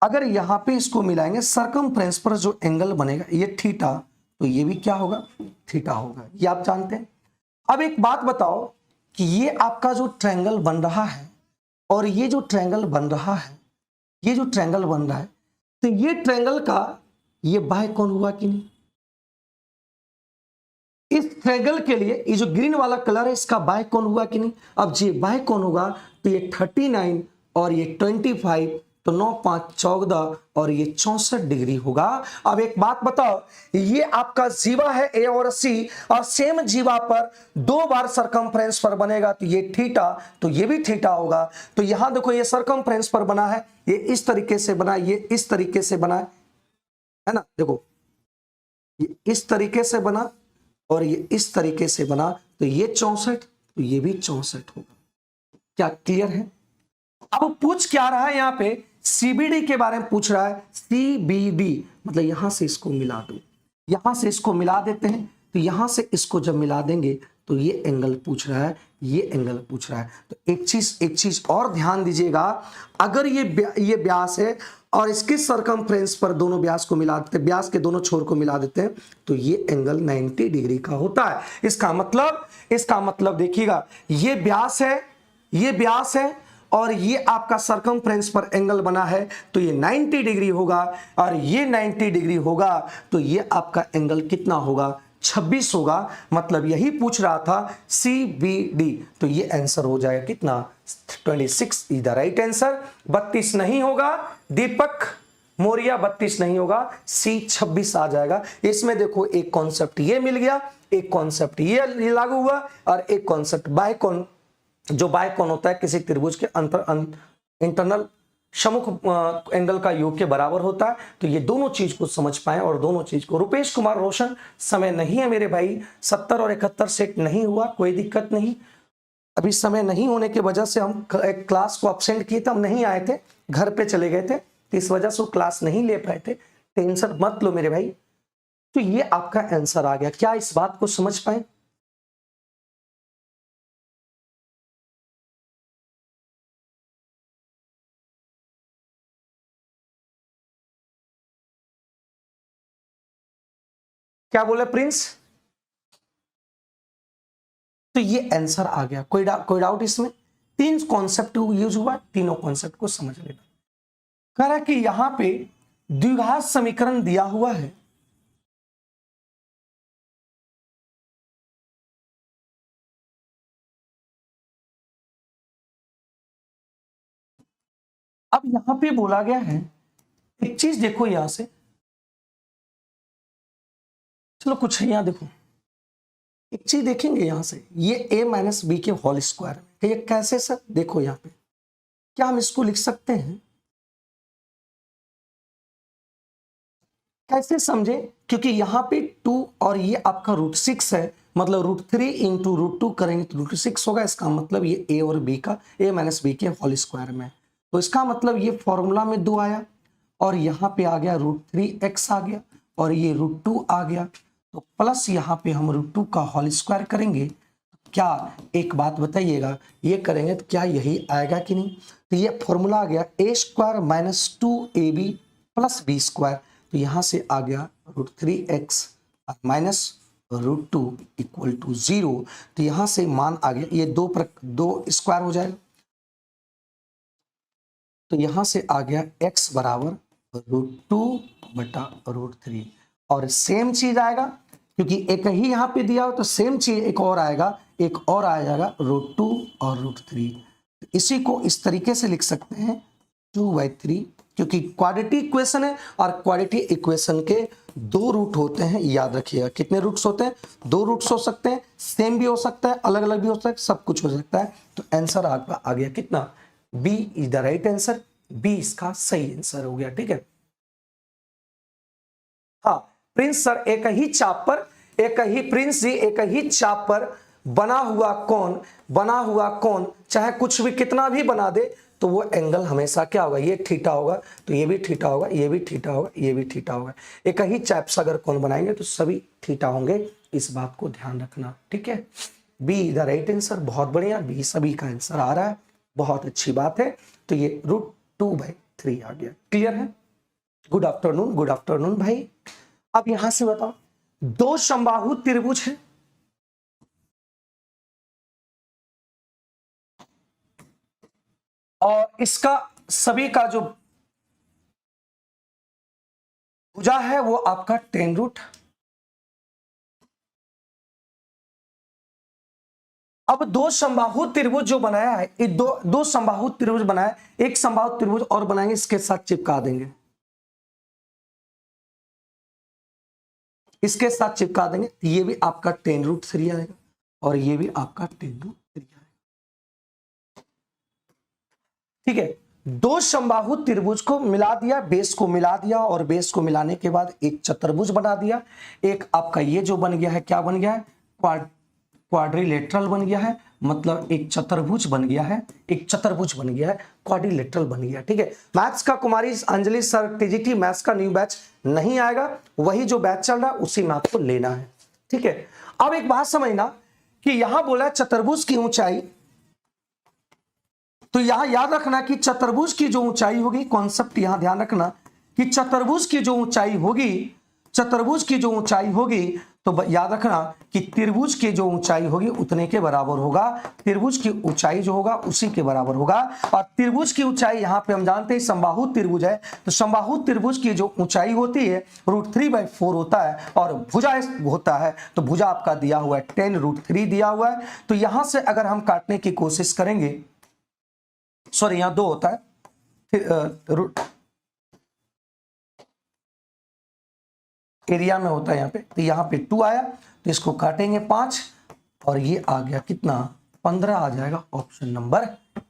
अगर यहां पे इसको मिलाएंगे, सरकमफ्रेंस पर जो एंगल बनेगा ये थीटा, तो ये भी क्या होगा, थीटा होगा, ये आप जानते हैं। अब एक बात बताओ कि ये आपका जो ट्रायंगल बन रहा है और ये जो ट्रायंगल बन रहा है, ये जो ट्रायंगल बन रहा है, तो ये ट्रायंगल का ये बाह्य कोण हुआ कि नहीं? इस ट्रायंगल के लिए ये जो ग्रीन वाला कलर है इसका बाह्य कोण हुआ कि नहीं? अब ये बाह्य कोण होगा तो ये 39 और ये 25, तो 9 5 14 और ये 64 डिग्री होगा। अब एक बात बताओ, ये आपका जीवा है ए और सी, और सेम जीवा पर दो बार सरकमफ्रेंस पर बनेगा, तो ये थीटा, तो ये भी थीटा होगा। तो यहां देखो ये सरकमफ्रेंस पर बना है, ये इस तरीके से बना, ये इस तरीके से बना है ना, देखो ये इस तरीके से बना और ये इस तरीके से बना, तो ये 64, तो ये भी 64 होगा। क्या क्लियर है? अब पूछ क्या रहा है, यहां पे सीबीडी के बारे में पूछ रहा है। सीबीडी मतलब यहां से इसको मिला दो, यहां से इसको मिला देते हैं, तो यहां से इसको जब मिला देंगे तो ये एंगल पूछ रहा है, ये एंगल पूछ रहा है। तो एक चीज और ध्यान दीजिएगा, अगर ये व्यास है और इसके सरकमफ्रेंस पर दोनों व्यास को मिला देते, व्यास के दोनों छोर को मिला देते हैं, तो ये एंगल 90 डिग्री का होता है। इसका मतलब देखिएगा, ये व्यास है, ये व्यास है और ये आपका सरकमफ्रेंस पर एंगल बना है, तो ये 90 डिग्री होगा, और ये 90 डिग्री होगा, तो ये आपका एंगल कितना होगा, 26 होगा। मतलब यही पूछ रहा था CBD, तो ये आंसर हो जाएगा कितना, 26 इज द राइट आंसर। 32 नहीं होगा दीपक मौर्य, 32 नहीं होगा, C 26 आ जाएगा। इसमें देखो एक कॉन्सेप्ट ये मिल गया, एक कॉन्सेप्ट ये लागू हुआ, और एक कॉन्सेप्ट बाह्य कोण, जो बाह्य कोण होता है किसी त्रिभुज के इंटरनल सम्मुख एंगल का योग के बराबर होता है। तो ये दोनों चीज को समझ पाए और दोनों चीज को। रुपेश कुमार रोशन, समय नहीं है मेरे भाई, 70 और 71 सेट नहीं हुआ, कोई दिक्कत नहीं। अभी समय नहीं होने की वजह से हम एक क्लास को अपसेंट किए थे, हम नहीं आए थे, घर पे चले गए थे, तो इस वजह से वो क्लास नहीं ले पाए थे। टेंशन मत लो मेरे भाई। तो ये आपका आंसर आ गया। क्या इस बात को समझ पाए? क्या बोले प्रिंस? तो ये आंसर आ गया। कोई डाउट इसमें? 3 कॉन्सेप्ट यूज हुआ, तीनों कॉन्सेप्ट को समझ लेना। कह रहा है कि यहां पे द्विघात समीकरण दिया हुआ है, अब यहां पे बोला गया है, एक चीज देखो यहां से, चलो कुछ है यहां देखो, एक चीज देखेंगे यहां से, ये a माइनस बी के होल स्क्वायर में, ये कैसे सर? देखो यहां पे क्या हम इसको लिख सकते हैं, कैसे समझे? क्योंकि यहां पे 2 और ये आपका √6 है, मतलब √3 इंटू √2 करेंगे तो √6 होगा। इसका मतलब ये a और b का, a माइनस बी के होल स्क्वायर में, तो इसका मतलब ये फॉर्मूला में 2 आया, और यहाँ पे आ गया √3x आ गया, और ये √2 आ गया, तो प्लस यहाँ पे हम √2 का होल स्क्वायर करेंगे। क्या एक बात बताइएगा, ये करेंगे तो क्या यही आएगा कि नहीं? तो ये फॉर्मूला आ गया a² minus 2ab plus b², तो यहाँ से आ गया √3x माइनस √2 इक्वल टू 0। तो यहाँ से मान आ गया, ये 2 स्क्वायर हो जाएगा, तो यहाँ से आ गया x बराबर √2 बटा √3, और सेम चीज आएगा, क्योंकि एक ही यहाँ पे दिया हो तो सेम चीज एक और आएगा, एक और आ जाएगा √2 और √3। इसी को इस तरीके से लिख सकते हैं 2/3, क्योंकि क्वाड्रेटिक इक्वेशन है, और क्वाड्रेटिक इक्वेशन के 2 रूट होते हैं, याद रखिएगा। कितने रूट्स होते हैं? 2 रूट्स हो सकते हैं, सेम भी हो सकता है, अलग अलग भी हो सकता है, सब कुछ हो सकता है। तो आंसर आपका आ गया कितना? B is the right answer, B इसका सही आंसर हो गया। ठीक है, हाँ प्रिंस सर, एक ही चाप पर, प्रिंस जी एक ही चाप पर बना हुआ कौन चाहे कुछ भी कितना भी बना दे, तो वो एंगल हमेशा क्या होगा, ये थीटा होगा, तो ये भी थीटा होगा, ये भी थीटा होगा, ये भी थीटा होगा। एक ही चैप्स अगर कोण बनाएंगे तो सभी थीटा होंगे, इस बात को ध्यान रखना, ठीक है। B is the right answer, बहुत बढ़िया, बी सभी का आंसर आ रहा है, बहुत अच्छी बात है। तो ये √2/3 आ गया। क्लियर है? गुड आफ्टरनून भाई। अब यहां से बताओ, दो समबाहु त्रिभुज है, और इसका सभी का जो भुजा है वो आपका 10√। अब दो समबाहु त्रिभुज जो बनाया है, ये दो समबाहु त्रिभुज बनाया, एक समबाहु त्रिभुज और बनाएंगे, इसके साथ चिपका देंगे, इसके साथ चिपका देंगे, ये भी आपका 10√3 आएगा और ये भी आपका 10√3 आएगा। ठीक है, दो समबाहु त्रिभुज को मिला दिया, बेस को मिला दिया, और बेस को मिलाने के बाद एक चतुर्भुज बना दिया। एक आपका ये जो बन गया है, क्या बन गया है, क्वाड्रिलेटरल बन गया है, मतलब एक चतुर्भुज बन गया है, एक चतुर्भुज बन गया है, क्वाड्रिलेटरल बन गया। ठीक है, मैथ्स का कुमारी अंजलि सर टीजीटी मैथ्स का न्यू बैच नहीं आएगा, वही जो बैच चल रहा है उसी में आपको लेना है। ठीक है, अब एक बात समझना कि यहां बोला चतुर्भुज की ऊंचाई, तो यहां याद रखना कि चतुर्भुज की जो ऊंचाई होगी, कॉन्सेप्ट यहां ध्यान रखना कि चतुर्भुज की जो ऊंचाई होगी, चतुर्भुज की जो ऊंचाई होगी, तो याद रखना कि त्रिभुज की जो ऊंचाई होगी उतने के बराबर होगा, त्रिभुज की ऊंचाई जो होगा उसी के बराबर होगा। और त्रिभुज की ऊंचाई यहां पे हम जानते हैं समबाहु त्रिभुज है, तो समबाहु त्रिभुज की जो ऊंचाई होती है √3/4 होता है, और भुजा होता है, तो भुजा आपका दिया हुआ है 10√3 दिया हुआ है। तो यहां से अगर हम काटने की कोशिश करेंगे, सॉरी यहां 2 होता है, एरिया में होता है यहाँ पे, तो यहाँ पे 2 आया, तो इसको काटेंगे 5, और ये आ गया कितना, 15 आ जाएगा। Option number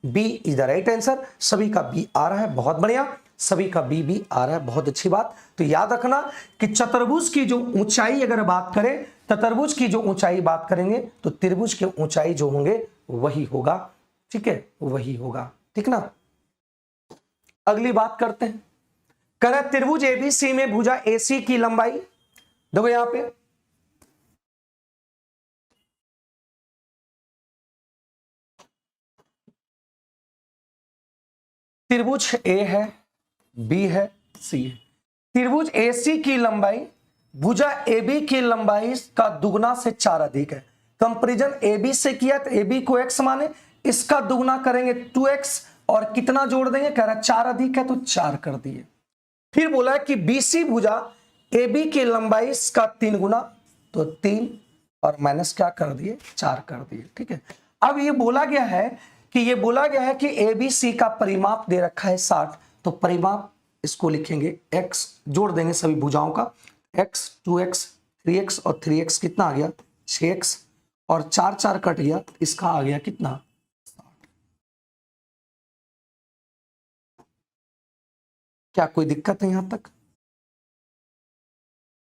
B is the right answer. सभी का बी आ रहा है, बहुत बढ़िया, सभी का बी भी आ रहा है, बहुत अच्छी बात। तो याद रखना कि चतुर्भुज की जो ऊंचाई अगर बात करें, चतुर्भुज की जो ऊंचाई बात करेंगे, तो त्रिभुज की ऊंचाई जो होंगे वही होगा। ठीक है, वही होगा, ठीक ना। अगली बात करते हैं, कह रहा है त्रिभुज एबीसी में भुजा एसी की लंबाई, देखो यहां पे त्रिभुज ए है, बी है, सी है। त्रिभुज एसी की लंबाई भुजा एबी की लंबाई का दुगना से 4 अधिक है। कंपेरिजन एबी से किया, तो एबी को x माने, इसका दुगना करेंगे 2x, और कितना जोड़ देंगे, कह रहा है 4 अधिक है तो 4 कर दिए। फिर बोला कि बीसी भुजा AB की लंबाई का 3 गुना, तो 3 और माइनस क्या कर दिए, 4 कर दिए। ठीक है, अब ये बोला गया है कि ABC का परिमाप दे रखा है 60, तो परिमाप इसको लिखेंगे x, जोड़ देंगे सभी भुजाओं का, x 2x 3x और 3x कितना आ गया 6x, और 4 4 कट गया, इसका आ गया कितना, क्या कोई दिक्कत है यहां तक?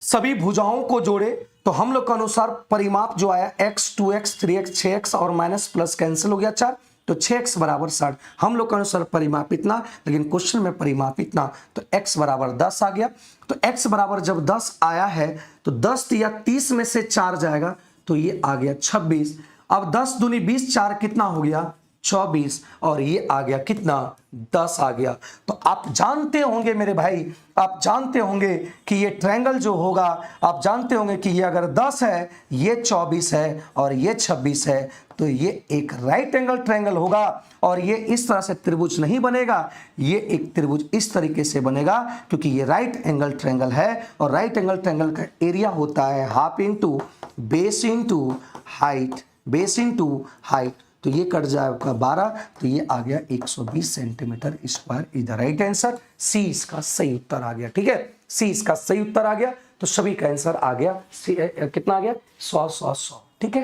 सभी भुजाओं को जोड़े तो हम लोग के अनुसार परिमाप जो आया x 2x 3x 6x और माइनस प्लस कैंसिल हो गया 4, तो 6x बराबर 60। हम लोग के अनुसार परिमाप इतना, लेकिन क्वेश्चन में परिमाप इतना, तो x बराबर 10 आ गया। तो x बराबर जब 10 आया है, तो 10 या 30 में से 4 जाएगा, तो ये आ गया 26। अब 10 दूनी 20, 4 कितना हो गया 24, और ये आ गया कितना 10 आ गया। तो आप जानते होंगे मेरे भाई, आप जानते होंगे कि ये ट्रायंगल जो होगा, आप जानते होंगे कि ये अगर 10 है, ये 24 है और ये 26 है, तो ये एक राइट एंगल ट्रायंगल होगा। और ये इस तरह से त्रिभुज नहीं बनेगा, ये एक त्रिभुज इस तरीके से बनेगा, क्योंकि ये राइट एंगल ट्रायंगल है, और राइट एंगल ट्रायंगल का एरिया होता है half into base into height, base into height. तो ये कट जाएगा 12, तो ये आ गया 120 centimetre square is the right answer. C इसका सही उत्तर आ गया। ठीक है, सी इसका सही उत्तर आ गया, तो सभी का आंसर आ गया। कितना आ गया 100 100 100। ठीक है,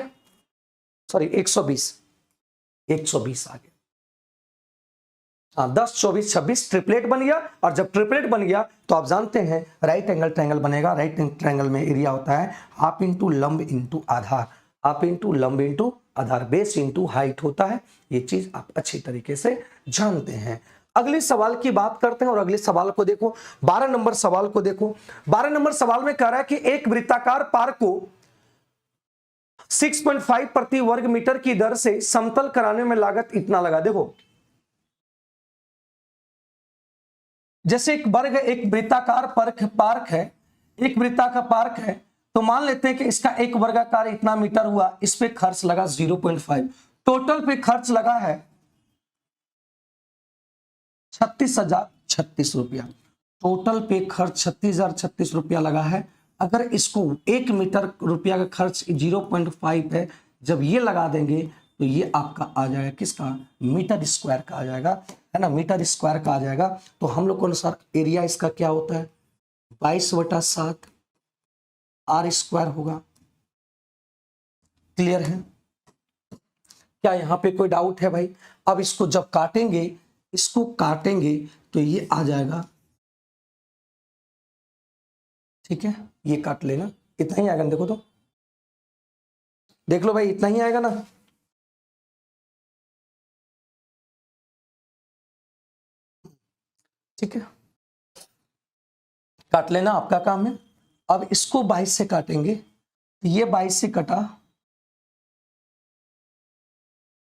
सॉरी 120 आ गया। हाँ, 10 24 26 ट्रिपलेट बन गया, और जब ट्रिपलेट बन गया तो आप जानते हैं राइट एंगल ट्रायंगल बनेगा। राइट एंगल ट्रायंगल में एरिया होता है हाफ इंटू लंब इंटू आधार, आप इंटू लंब इंटू आधार, बेस इंटू हाइट होता है। ये चीज आप अच्छी तरीके से जानते हैं। अगले सवाल की बात करते हैं और अगले सवाल को देखो, 12 नंबर सवाल को देखो। 12 नंबर सवाल में कह रहा है कि एक वृत्ताकार पार्क को 6.5 प्रति वर्ग मीटर की दर से समतल कराने में लागत इतना लगा। देखो जैसे एक वृत्ताकार पार्क है, एक वृत्ताकार पार्क है, तो मान लेते हैं कि इसका एक वर्गाकार इतना मीटर हुआ, इस पे खर्च लगा 0.5, टोटल पे खर्च लगा है 36,036 रुपया। टोटल पे खर्च 36,036 रुपया लगा है। अगर इसको 1 मीटर रुपया का खर्च 0.5 है, जब ये लगा देंगे तो ये आपका आ जाएगा किसका, मीटर स्क्वायर का आ जाएगा, है ना, मीटर स्क्वायर का आ जाएगा। तो हम लोग को अनुसार एरिया इसका क्या होता है, 22/7 आर स्क्वायर होगा। क्लियर है? क्या यहां पे कोई डाउट है भाई? अब इसको जब काटेंगे, इसको काटेंगे तो ये आ जाएगा, ठीक है, ये काट लेना, इतना ही आएगा। देखो तो देख लो भाई, इतना ही आएगा ना। ठीक है, काट लेना, आपका काम है। अब इसको 22 से काटेंगे, ये 22 से कटा,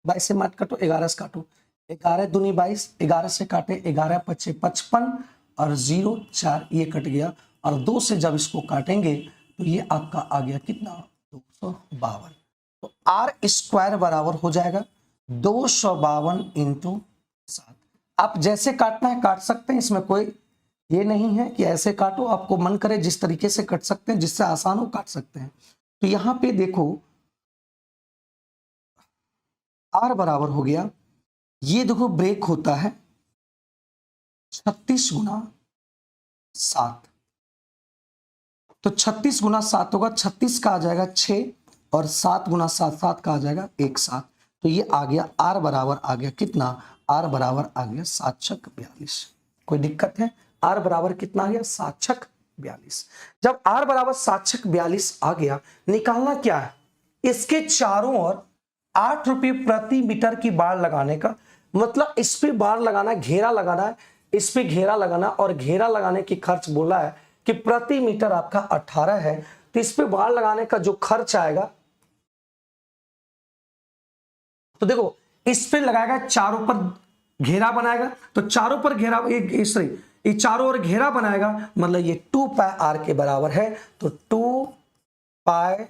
22 से मत काटो, 11 से काटो, 11 दूनी 22, 11 से काटे, 11 पच्चे 55 और 0 4, ये कट गया। और 2 से जब इसको काटेंगे तो ये आपका आ गया कितना, 252। तो आर स्क्वायर बराबर हो जाएगा 252 इंटू 7। आप जैसे काटना है काट सकते हैं, इसमें कोई ये नहीं है कि ऐसे काटो, आपको मन करे जिस तरीके से कट सकते हैं, जिससे आसान हो काट सकते हैं। तो यहां पे देखो आर बराबर हो गया, ये देखो ब्रेक होता है 36 गुना 7, तो 36 गुना 7 होगा, 36 का आ जाएगा 6 और 7 गुना 7, 7 का आ जाएगा 1 7। तो ये आ गया आर बराबर आ गया कितना, आर बराबर आ गया 7 छक 42। कोई दिक्कत है? आर बराबर कितना आ गया, 7 छक 42। जब आर बराबर 7 छक 42 आ गया, निकालना क्या है, इसके चारों ओर 8 रुपये प्रति मीटर की बाड़ लगाने का, मतलब इस पे बाड़ लगाना, घेरा लगाना है, इस पे घेरा लगाना, और घेरा लगाने की खर्च बोला है कि प्रति मीटर आपका 18 है। तो इस पे बाड़ लगाने का जो खर्च आएगा, तो देखो इस पे लगाएगा, चारों पर घेरा बनाएगा, तो चारों पर घेरा, ये चारों ओर घेरा बनाएगा, मतलब ये 2 पाई आर के बराबर है। तो 2 पाई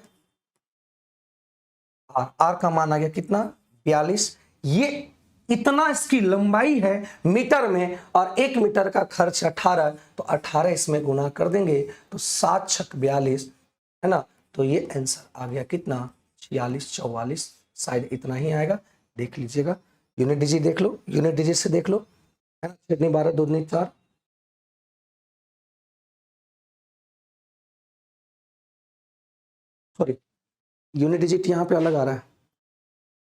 आर, आर का मान आ गया कितना, 42। ये इतना इसकी लंबाई है मीटर में, और 1 मीटर का खर्च 18, तो 18 इसमें गुना कर देंगे तो 7 छक 42, है ना। तो ये आंसर आ गया कितना, 46 44, शायद इतना ही आएगा। देख लीजिएगा, यूनिट डिजिट देख लो, यूनिट डिजिट से देख लो, है ना, 6 दूनी 12 2 दूनी 4, सॉरी यूनिट डिजिट यहाँ पे अलग आ रहा है,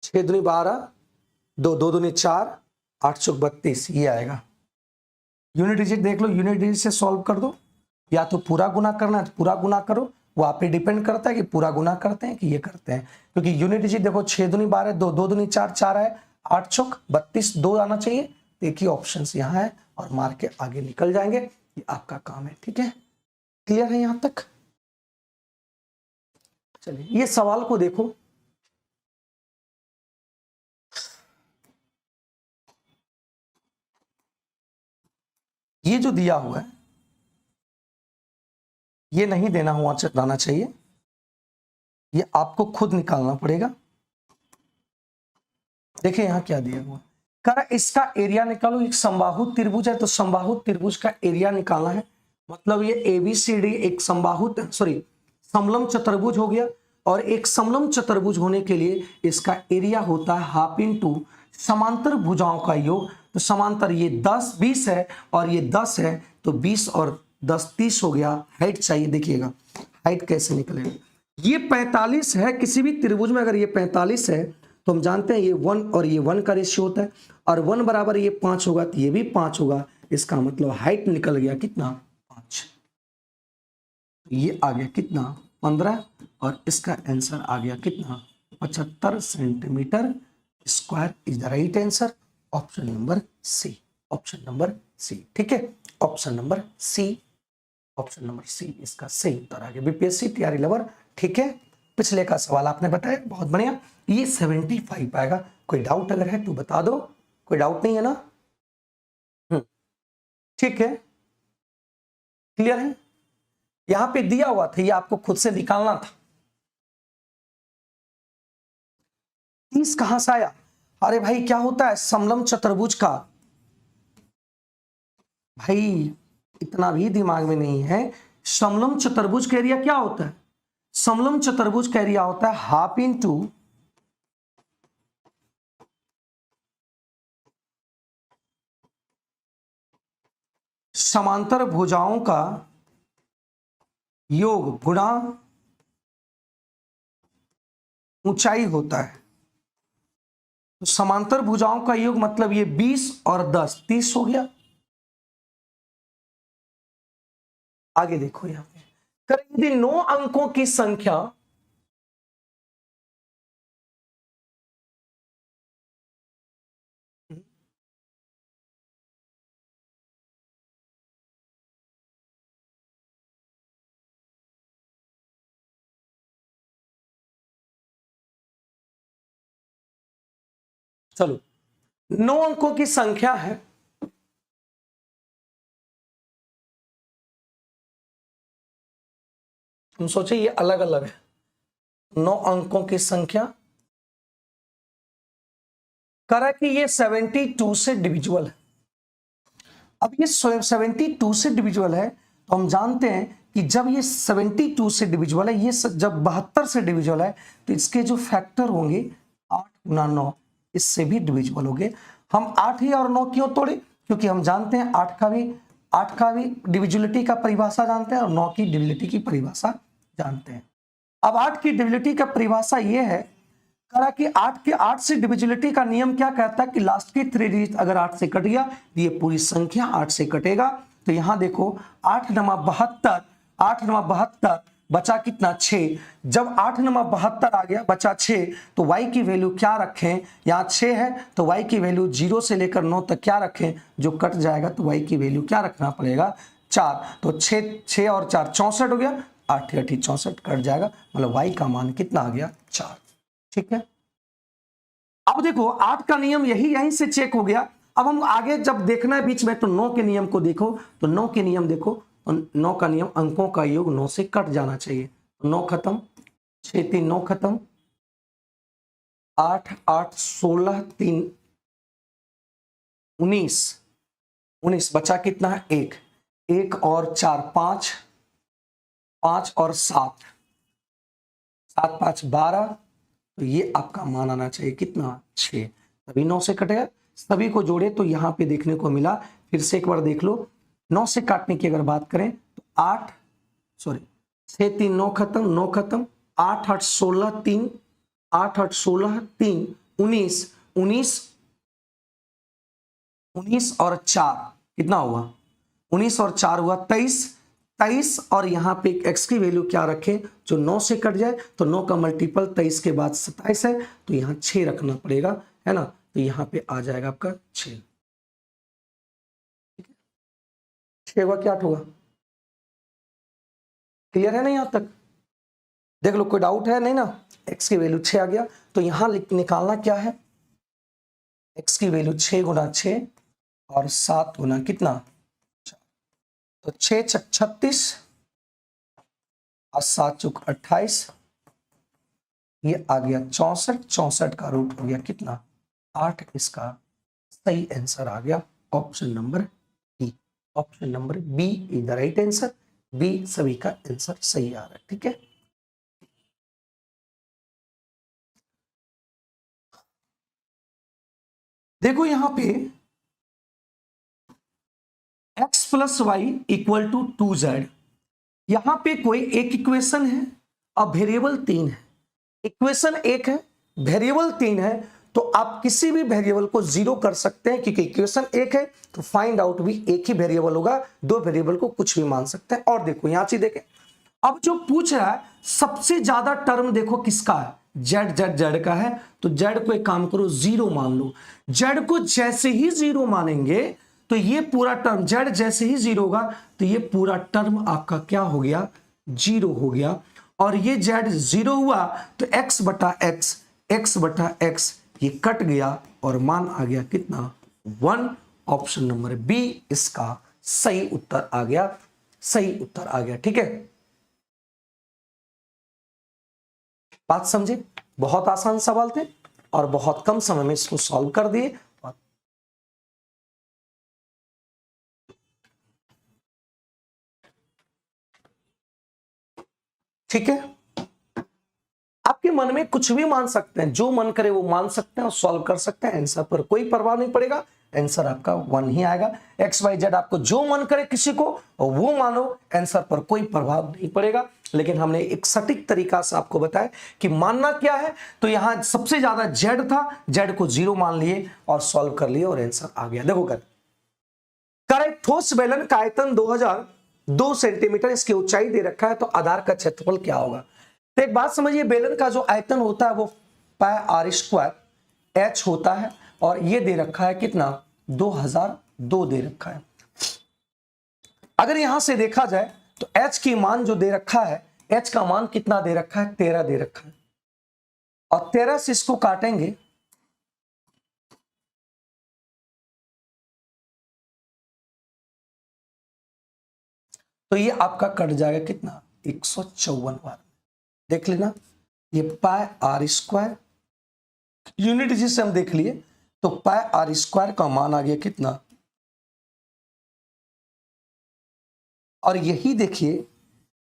6 दूनी 12 2 2 दूनी 4 8 चौक 32, ये आएगा। यूनिट डिजिट देख लो, यूनिट डिजिट से सॉल्व कर दो, या तो पूरा गुना करना है तो पूरा गुना करो, वो आप पे डिपेंड करता है कि पूरा गुना करते हैं कि ये करते हैं। क्योंकि यूनिट डिजिट देखो 6 दूनी 12 2 2 दूनी 4 4 है, 8 चौक 32 2 आना चाहिए। देखिए ऑप्शन यहाँ है, और मार के आगे निकल जाएंगे, ये आपका काम है। ठीक है, क्लियर है यहां तक? चलिए ये सवाल को देखो, ये जो दिया हुआ है ये नहीं देना हुआ जाना चाहिए, ये आपको खुद निकालना पड़ेगा। देखिए यहां क्या दिया हुआ, कह इसका एरिया निकालो। एक समबाहु त्रिभुज है, तो समबाहु त्रिभुज का एरिया निकालना है, मतलब ये ABCD एक समलंब चतुर्भुज हो गया, और एक समलंब चतुर्भुज होने के लिए इसका एरिया होता है हाफ इंटू समांतर भुजाओं का योग। तो समांतर ये 10 20 है और ये 10 है, तो 20 और 10 30 हो गया। हाइट चाहिए, देखिएगा हाइट कैसे निकलेगा। ये 45 है, किसी भी त्रिभुज में अगर ये 45 है तो हम जानते हैं ये 1 और ये 1 का रेशियो होता है, और 1 बराबर ये 5 होगा तो ये भी 5 होगा। इसका मतलब हाइट निकल गया कितना, 5। ये आ गया कितना, 15 और इसका आंसर आ गया कितना 75 centimetre square is the right answer. Option number C, option number C. ठीक है, option number C, option number C इसका सही उत्तर आ गया। बीपीएससी तैयारी लवर। ठीक है, पिछले का सवाल आपने बताया, बहुत बढ़िया। ये 75 आएगा। कोई डाउट अगर है तो बता दो, कोई डाउट नहीं है ना? ठीक है, क्लियर है? यहां पे दिया हुआ था, ये आपको खुद से निकालना था। 30 कहां से आया? अरे भाई क्या होता है समलंब चतुर्भुज का? भाई इतना भी दिमाग में नहीं है। समलंब चतुर्भुज का एरिया क्या होता है? समलंब चतुर्भुज का एरिया होता है हाफ इंटू समांतर भुजाओं का योग गुणा ऊंचाई होता है। तो समांतर भुजाओं का योग मतलब ये 20 और 10 30 हो गया। आगे देखो यहां पे यदि 9 अंकों की संख्या चलो 9 अंकों की संख्या है, हम सोचे ये अलग अलग है। 9 अंकों की संख्या करा कि ये 72 से डिविजिबल है। अब ये 72 से डिविजिबल है तो हम जानते हैं कि जब ये 72 से डिविजिबल है, ये जब 72 से डिविजिबल है तो इसके जो फैक्टर होंगे 8 गुना 9 इससे भी डिविजिबल होंगे। हम 8 ही और 9 क्यों तोड़े? क्योंकि हम जानते हैं 8 का भी डिविजिबिलिटी का परिभाषा जानते हैं और 9 की डिविजिबिलिटी की परिभाषा जानते हैं। अब 8 की डिविजिबिलिटी का परिभाषा ये है करा कि 8 से डिविजिबिलिटी का नियम क्या कहता है कि लास्ट के 3 डिजिट अगर 8 से कट गया तो ये पूरी संख्या 8 से कटेगा। तो यहां देखो 8 नमा 72 बचा कितना 6। जब 8 नमा 72 आ गया बचा 6 तो y की वैल्यू क्या रखें? यहाँ 6 है तो y की वैल्यू 0 से लेकर 9 तक क्या रखें? जो कट जाएगा तो y की वैल्यू क्या रखना पड़ेगा? 4। तो 6 और 4 64 हो गया, 8 8 64 कट जाएगा, मतलब y का मान कितना आ गया? 4। ठीक है, अब देखो 8 का नियम यहीं से चेक हो गया। अब हम आगे जब देखना है बीच में तो 9 के नियम को देखो, तो 9 के नियम देखो, 9 का नियम अंकों का योग 9 से कट जाना चाहिए। 9 खत्म, 6 3 9 खत्म, 8 8 16 3 19 बचा कितना है? 1 और 4 5 5 और 7 7 5 12, तो ये आपका मान आना चाहिए कितना? 6। तभी 9 से कटेगा। सभी को जोड़े तो यहां पे देखने को मिला, फिर से एक बार देख लो। 9 से काटने की अगर बात करें तो 6 3 9 खत्म, 9 खत्म, 8 8 16 3 8 8 16 3 19 और 4 कितना हुआ? 19 और 4 हुआ 23 और यहाँ पे x की वैल्यू क्या रखें? जो 9 से कट जाए तो 9 का मल्टीपल 23 के बाद 27 है तो यहाँ 6 रखना पड़ेगा, है ना? तो यहाँ पे आ जाएगा आपका 6। 6 होगा क्या 8 होगा? क्लियर है ना यहाँ तक? देख लो, कोई डाउट है नहीं ना? x की वैल्यू 6 आ गया तो यहाँ निकालना क्या है? x की वैल्यू 6 गुना 6 और 7 गुना कितना? 4। तो 6 36 और 7 चौक 28, ये आ गया 64 का रूट हो गया कितना? 8। इसका सही आंसर आ गया option number B. Option number B is the right answer. B सभी का आंसर सही आ रहा है। ठीक है, देखो यहां पे x plus Y equal to 2z, यहां पे कोई एक इक्वेशन है और वेरिएबल 3 है। इक्वेशन एक है, वेरिएबल 3 है, तो आप किसी भी वेरिएबल को जीरो कर सकते हैं क्योंकि इक्वेशन एक है तो फाइंड आउट भी एक ही वेरिएबल होगा, 2 वेरिएबल को कुछ भी मान सकते हैं। और देखो यहां चीज देखें, अब जो पूछ रहा है सबसे ज्यादा टर्म देखो किसका है, जेड जेड जेड का है, तो जेड को एक काम करो जीरो मान लो। जेड को जैसे ही जीरो मानेंगे तो ये पूरा टर्म, जेड जैसे ही जीरो होगा तो ये पूरा टर्म आपका क्या हो गया, जीरो हो गया। और ये जेड जीरो हुआ तो एक्स बटा एक्स, एक्स बटा एक्स ये कट गया और मान आ गया कितना, 1। ऑप्शन नंबर बी इसका सही उत्तर आ गया, सही उत्तर आ गया। ठीक है, बात समझे? बहुत आसान सवाल थे और बहुत कम समय में इसको सॉल्व कर दिए। ठीक है, आपके मन में कुछ भी मान सकते हैं, जो मन करे वो मान सकते हैं और सॉल्व कर सकते हैं। आंसर पर कोई प्रभाव नहीं पड़ेगा, आंसर आपका 1 ही आएगा। एक्स वाई जेड आपको जो मन करे किसी को और वो मानो, आंसर पर कोई प्रभाव नहीं पड़ेगा। लेकिन हमने एक सटीक तरीका से आपको बताया कि मानना क्या है। तो यहां सबसे ज्यादा जेड था, जेड को जीरो मान लिए और सॉल्व कर लिए और आंसर आ गया। देखो कर ठोस बेलन का आयतन 2002 सेंटीमीटर, इसकी ऊंचाई दे रखा है, तो आधार का क्षेत्रफल क्या होगा। तो एक बात समझिए, बेलन का जो आयतन होता है वो पाई आर स्क्वायर एच होता है और ये दे रखा है कितना, 2002 दे रखा है। अगर यहां से देखा जाए तो एच की मान जो दे रखा है, एच का मान कितना दे रखा है, 13 दे रखा है और 13 से इसको काटेंगे तो ये आपका कट जाएगा कितना, 154 बार। देख लेना, ये पाई आर स्क्वायर यूनिट जिसे हम देख लिए, तो पाई आर स्क्वायर का मान आ गया कितना, और यही देखिए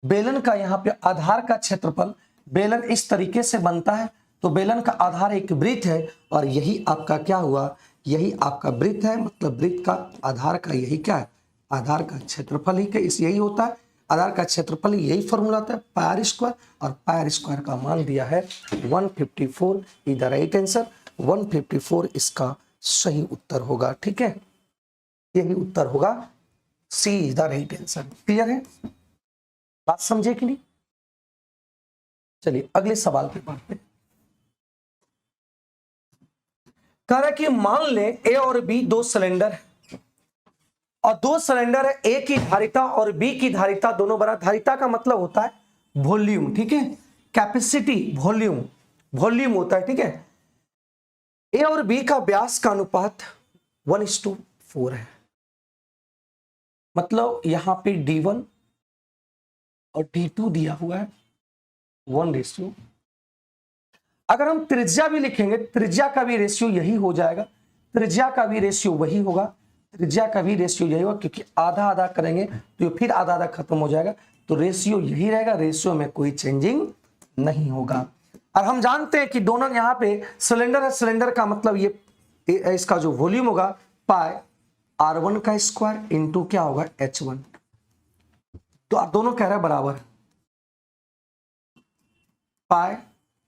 बेलन का यहाँ पे आधार का क्षेत्रफल, बेलन इस तरीके से बनता है, तो बेलन का आधार एक वृत्त है और यही आपका क्या हुआ, यही आपका वृत्त है, मतलब वृत्त का आधार का यही क्या है, आधार का क्षेत्रफल ही इस यही होता है, आधार का क्षेत्रफल यही फॉर्मूला होता है पाई आर स्क्वायर, और पाई आर स्क्वायर का मान दिया है 154 इज द राइट आंसर, 154 इसका सही उत्तर होगा। ठीक है, यही उत्तर होगा, C is the right answer. Clear है, बात समझे कि नहीं? चलिए अगले सवाल पे बढ़ते हैं। कह रहा है कि मान ले ए और बी दो सिलेंडर है और दो सिलेंडर है, ए की धारिता और बी की धारिता दोनों बराबर। धारिता का मतलब होता है वॉल्यूम, ठीक है, कैपेसिटी वॉल्यूम, वॉल्यूम होता है। ठीक है, ए और बी का व्यास का अनुपात 1:4 है, मतलब यहां पे D1 और D2 दिया हुआ है 1:। अगर हम त्रिज्या भी लिखेंगे, त्रिज्या का भी रेशियो यही हो जाएगा, त्रिज्या का भी रेशियो वही होगा, त्रिज्या का भी रेशियो यही होगा, क्योंकि आधा आधा करेंगे तो फिर आधा आधा खत्म हो जाएगा, तो रेशियो यही रहेगा, रेशियो में कोई चेंजिंग नहीं होगा। और हम जानते हैं कि दोनों यहाँ पे सिलेंडर है, सिलेंडर का मतलब ये इसका जो वॉल्यूम होगा पाई R1 का स्क्वायर इंटू क्या होगा H1, तो आप दोनों कह रहे हैं बराबर, पाई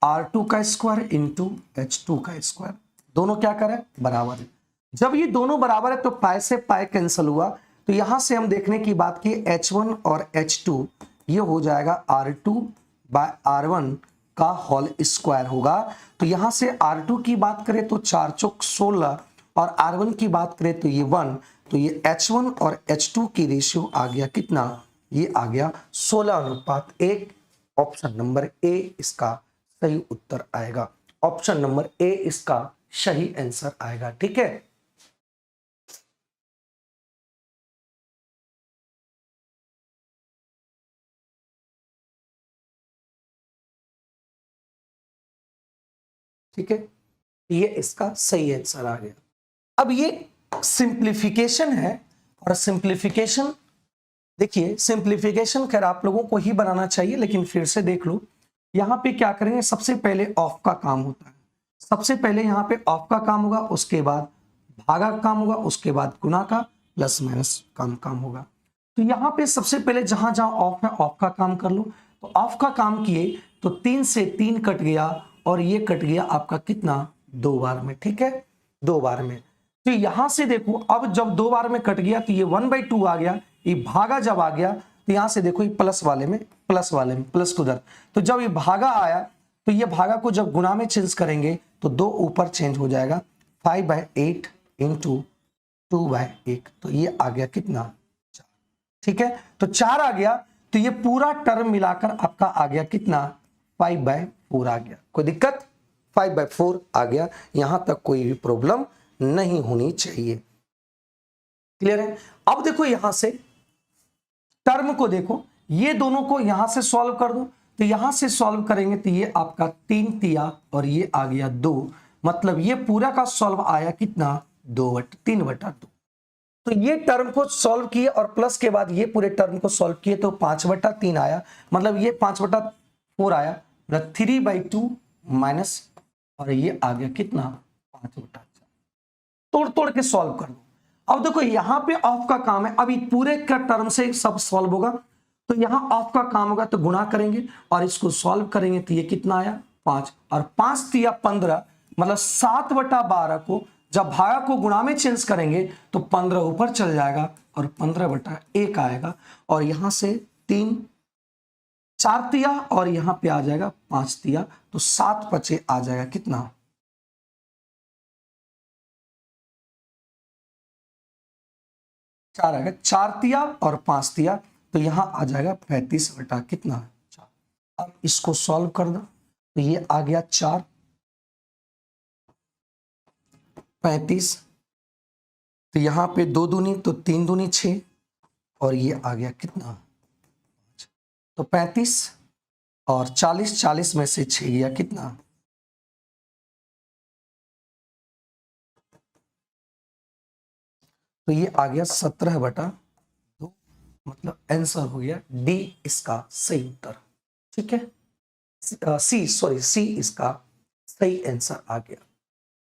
R2 का स्क्वायर इंटू H2 का स्क्वायर, दोनों क्या करें बराबर है। जब ये दोनों बराबर है तो पाई से पाई कैंसिल हुआ, तो यहां से हम देखने की बात की H1 और H2 ये हो जाएगा R2 बाय R1 का होल स्क्वायर होगा। तो यहां से R2 की बात करें तो 4 चौक 16 और R1 की बात करें तो ये 1, तो ये H1 और H2 की रेशियो आ गया कितना, ये आ गया 16:1। ऑप्शन नंबर ए इसका सही उत्तर आएगा, ऑप्शन नंबर ए इसका सही आंसर आएगा। ठीक है, ठीक है, ये इसका सही आंसर आ गया। अब ये सिंप्लीफिकेशन है और सिंप्लीफिकेशन देखिए, सिंप्लीफिकेशन खैर आप लोगों को ही बनाना चाहिए, लेकिन फिर से देख लो, यहां पे क्या करेंगे, सबसे पहले ऑफ का काम होता है, सबसे पहले यहां पे ऑफ का काम होगा, उसके बाद भागा का काम होगा, उसके बाद गुना का प्लस माइनस काम होगा। तो यहां पे सबसे पहले जहां जहां ऑफ है ऑफ का काम कर लो, तो ऑफ का काम किए तो 3 से 3 कट गया और ये कट गया आपका कितना, 2 बार में। ठीक है, 2 बार में। तो यहां से देखो, अब जब 2 बार में कट गया तो ये 1/2 आ गया, ये भागा जब आ गया तो यहां से देखो ये प्लस वाले में प्लस वाले में, प्लस को उधर। तो जब ये भागा आया तो ये भागा को जब गुणा में चेंज करेंगे तो 2 ऊपर चेंज हो जाएगा, 5/8 इंटू 2/1, तो ये आ गया कितना 4। ठीक है, तो 4 आ गया, तो ये पूरा टर्म मिलाकर आपका आ गया कितना 5/4 आ गया। कोई दिक्कत? 5/4 आ गया, यहां तक कोई भी प्रॉब्लम नहीं होनी चाहिए। क्लियर है? अब देखो यहां से टर्म को देखो, ये दोनों को यहां से सॉल्व कर दो, तो यहां से सॉल्व करेंगे तो ये आपका 3 तिया और ये आ गया 2, मतलब ये पूरा का सॉल्व आया कितना 3/2। तो ये टर्म को सॉल्व किए और प्लस के बाद ये पूरे टर्म को सॉल्व किए तो 5/3 आया, मतलब ये 5/4 आया, 3/2 माइनस, और ये आ गया कितना 5/4। तोड़ तोड़ के सॉल्व कर दो। अब देखो यहां पे ऑफ का काम है, अभी पूरे का टर्म से सब सॉल्व होगा, तो यहां ऑफ का काम होगा तो गुणा करेंगे और इसको सॉल्व करेंगे तो ये कितना आया 5, और 5 तिया 15, मतलब 7/12 को जब भागा को गुणा में चेंज करेंगे तो 15 ऊपर चल जाएगा और 15/1 आएगा, और यहां से 4 तिया और यहां पे आ जाएगा 5 तिया, तो 7/5 आ जाएगा कितना 4 आएगा, 4 तिया और 5 तिया, तो यहां आ जाएगा 35 कितना 4। अब इसको सॉल्व कर दो तो ये आ गया 4 35, तो यहां पे 2 दूनी तो 3 दूनी 6, और ये आ गया कितना 5, तो 35 और 40 में से 6 गया कितना, तो ये आ गया 17/2, मतलब आंसर हो गया डी इसका सही उत्तर। ठीक है, सी इसका सही आंसर आ गया।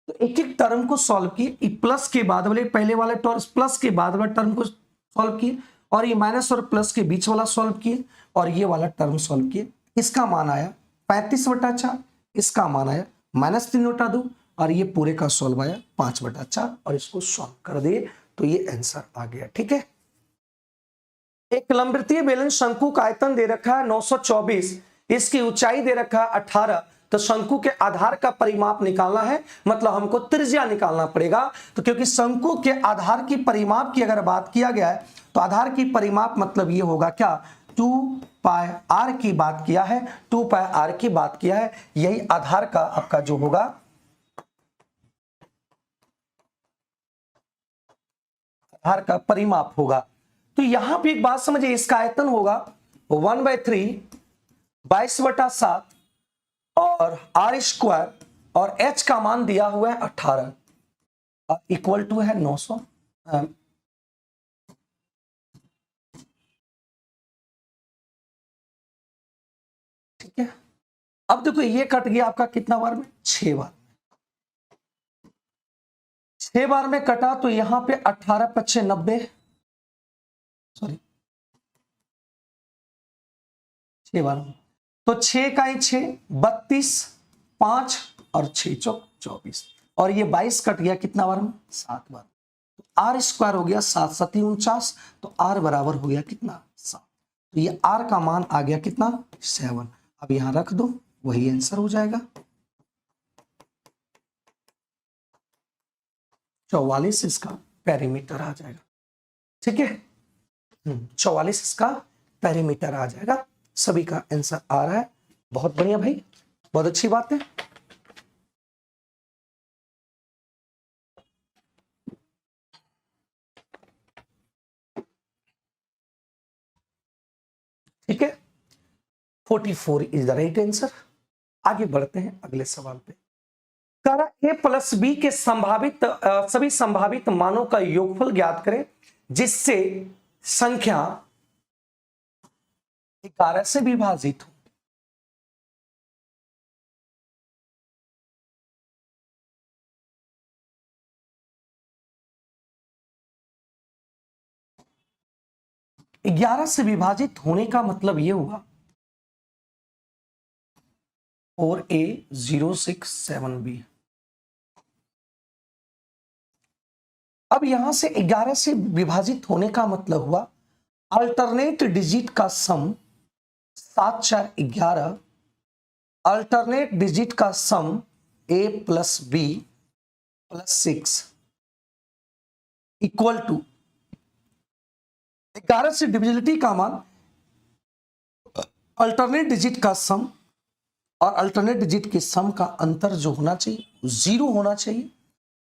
तो एक एक टर्म को सॉल्व किए, प्लस के बाद वाले पहले वाले टर्म, प्लस के बाद वाले टर्म को सॉल्व किए, और ये माइनस और प्लस के बीच वाला सॉल्व किए, और ये वाला टर्म सॉल्व किए। इसका मान आया 35/4, इसका मान आया -3/2, और ये पूरे का सॉल्व आया 5/4, और इसको सॉल्व कर दिए तो ये आंसर आ गया। ठीक है, एक लंबवृत्तीय बेलन शंकु का आयतन दे रखा है 924, इसकी ऊंचाई दे रखा है 18, तो शंकु के आधार का परिमाप निकालना है, मतलब हमको त्रिज्या निकालना पड़ेगा। तो क्योंकि शंकु के आधार की परिमाप की अगर बात किया गया है तो आधार की परिमाप मतलब ये होगा क्या 2πr की बात किया है, 2πr की बात किया है, यही आधार का आपका जो होगा आधार का परिमाप होगा। तो यहां पे एक बात समझिए, इसका आयतन होगा 1/3 22/7 और r², और h का मान दिया हुआ है 18 और इक्वल टू है 900। ठीक है, अब देखो ये कट गया आपका कितना बार में 6 बार, 6 बार में कटा, तो यहां पे 18×5 = 90, सॉरी 6 बार में, तो 6 का 6 32, 5 और 6 चौक 24, और ये 22 कट गया कितना बार में 7 बार, तो r² हो गया 7 7 49, तो r बराबर हो गया कितना 7, तो ये r का मान आ गया कितना 7। अब यहां रख दो, वही आंसर हो जाएगा 44 इसका पेरीमीटर आ जाएगा। ठीक है, 44 इसका पेरीमीटर आ जाएगा, सभी का आंसर आ रहा है। बहुत बढ़िया भाई, बहुत अच्छी बात है। ठीक है, 44 इज द राइट आंसर। आगे बढ़ते हैं अगले सवाल पे। a + b के संभावित सभी संभावित मानों का योगफल ज्ञात करें जिससे संख्या 11 से विभाजित हो। ग्यारह से विभाजित होने का मतलब यह हुआ 4a067b। अब यहां से 11 से विभाजित होने का मतलब हुआ अल्टरनेट डिजिट का सम 7 4 11, अल्टरनेट डिजिट का sum a plus B plus 6 equal to 11 से डिविजिबिलिटी का मान, अल्टरनेट डिजिट का सम और अल्टरनेट डिजिट के सम का अंतर जो होना चाहिए 0 होना चाहिए,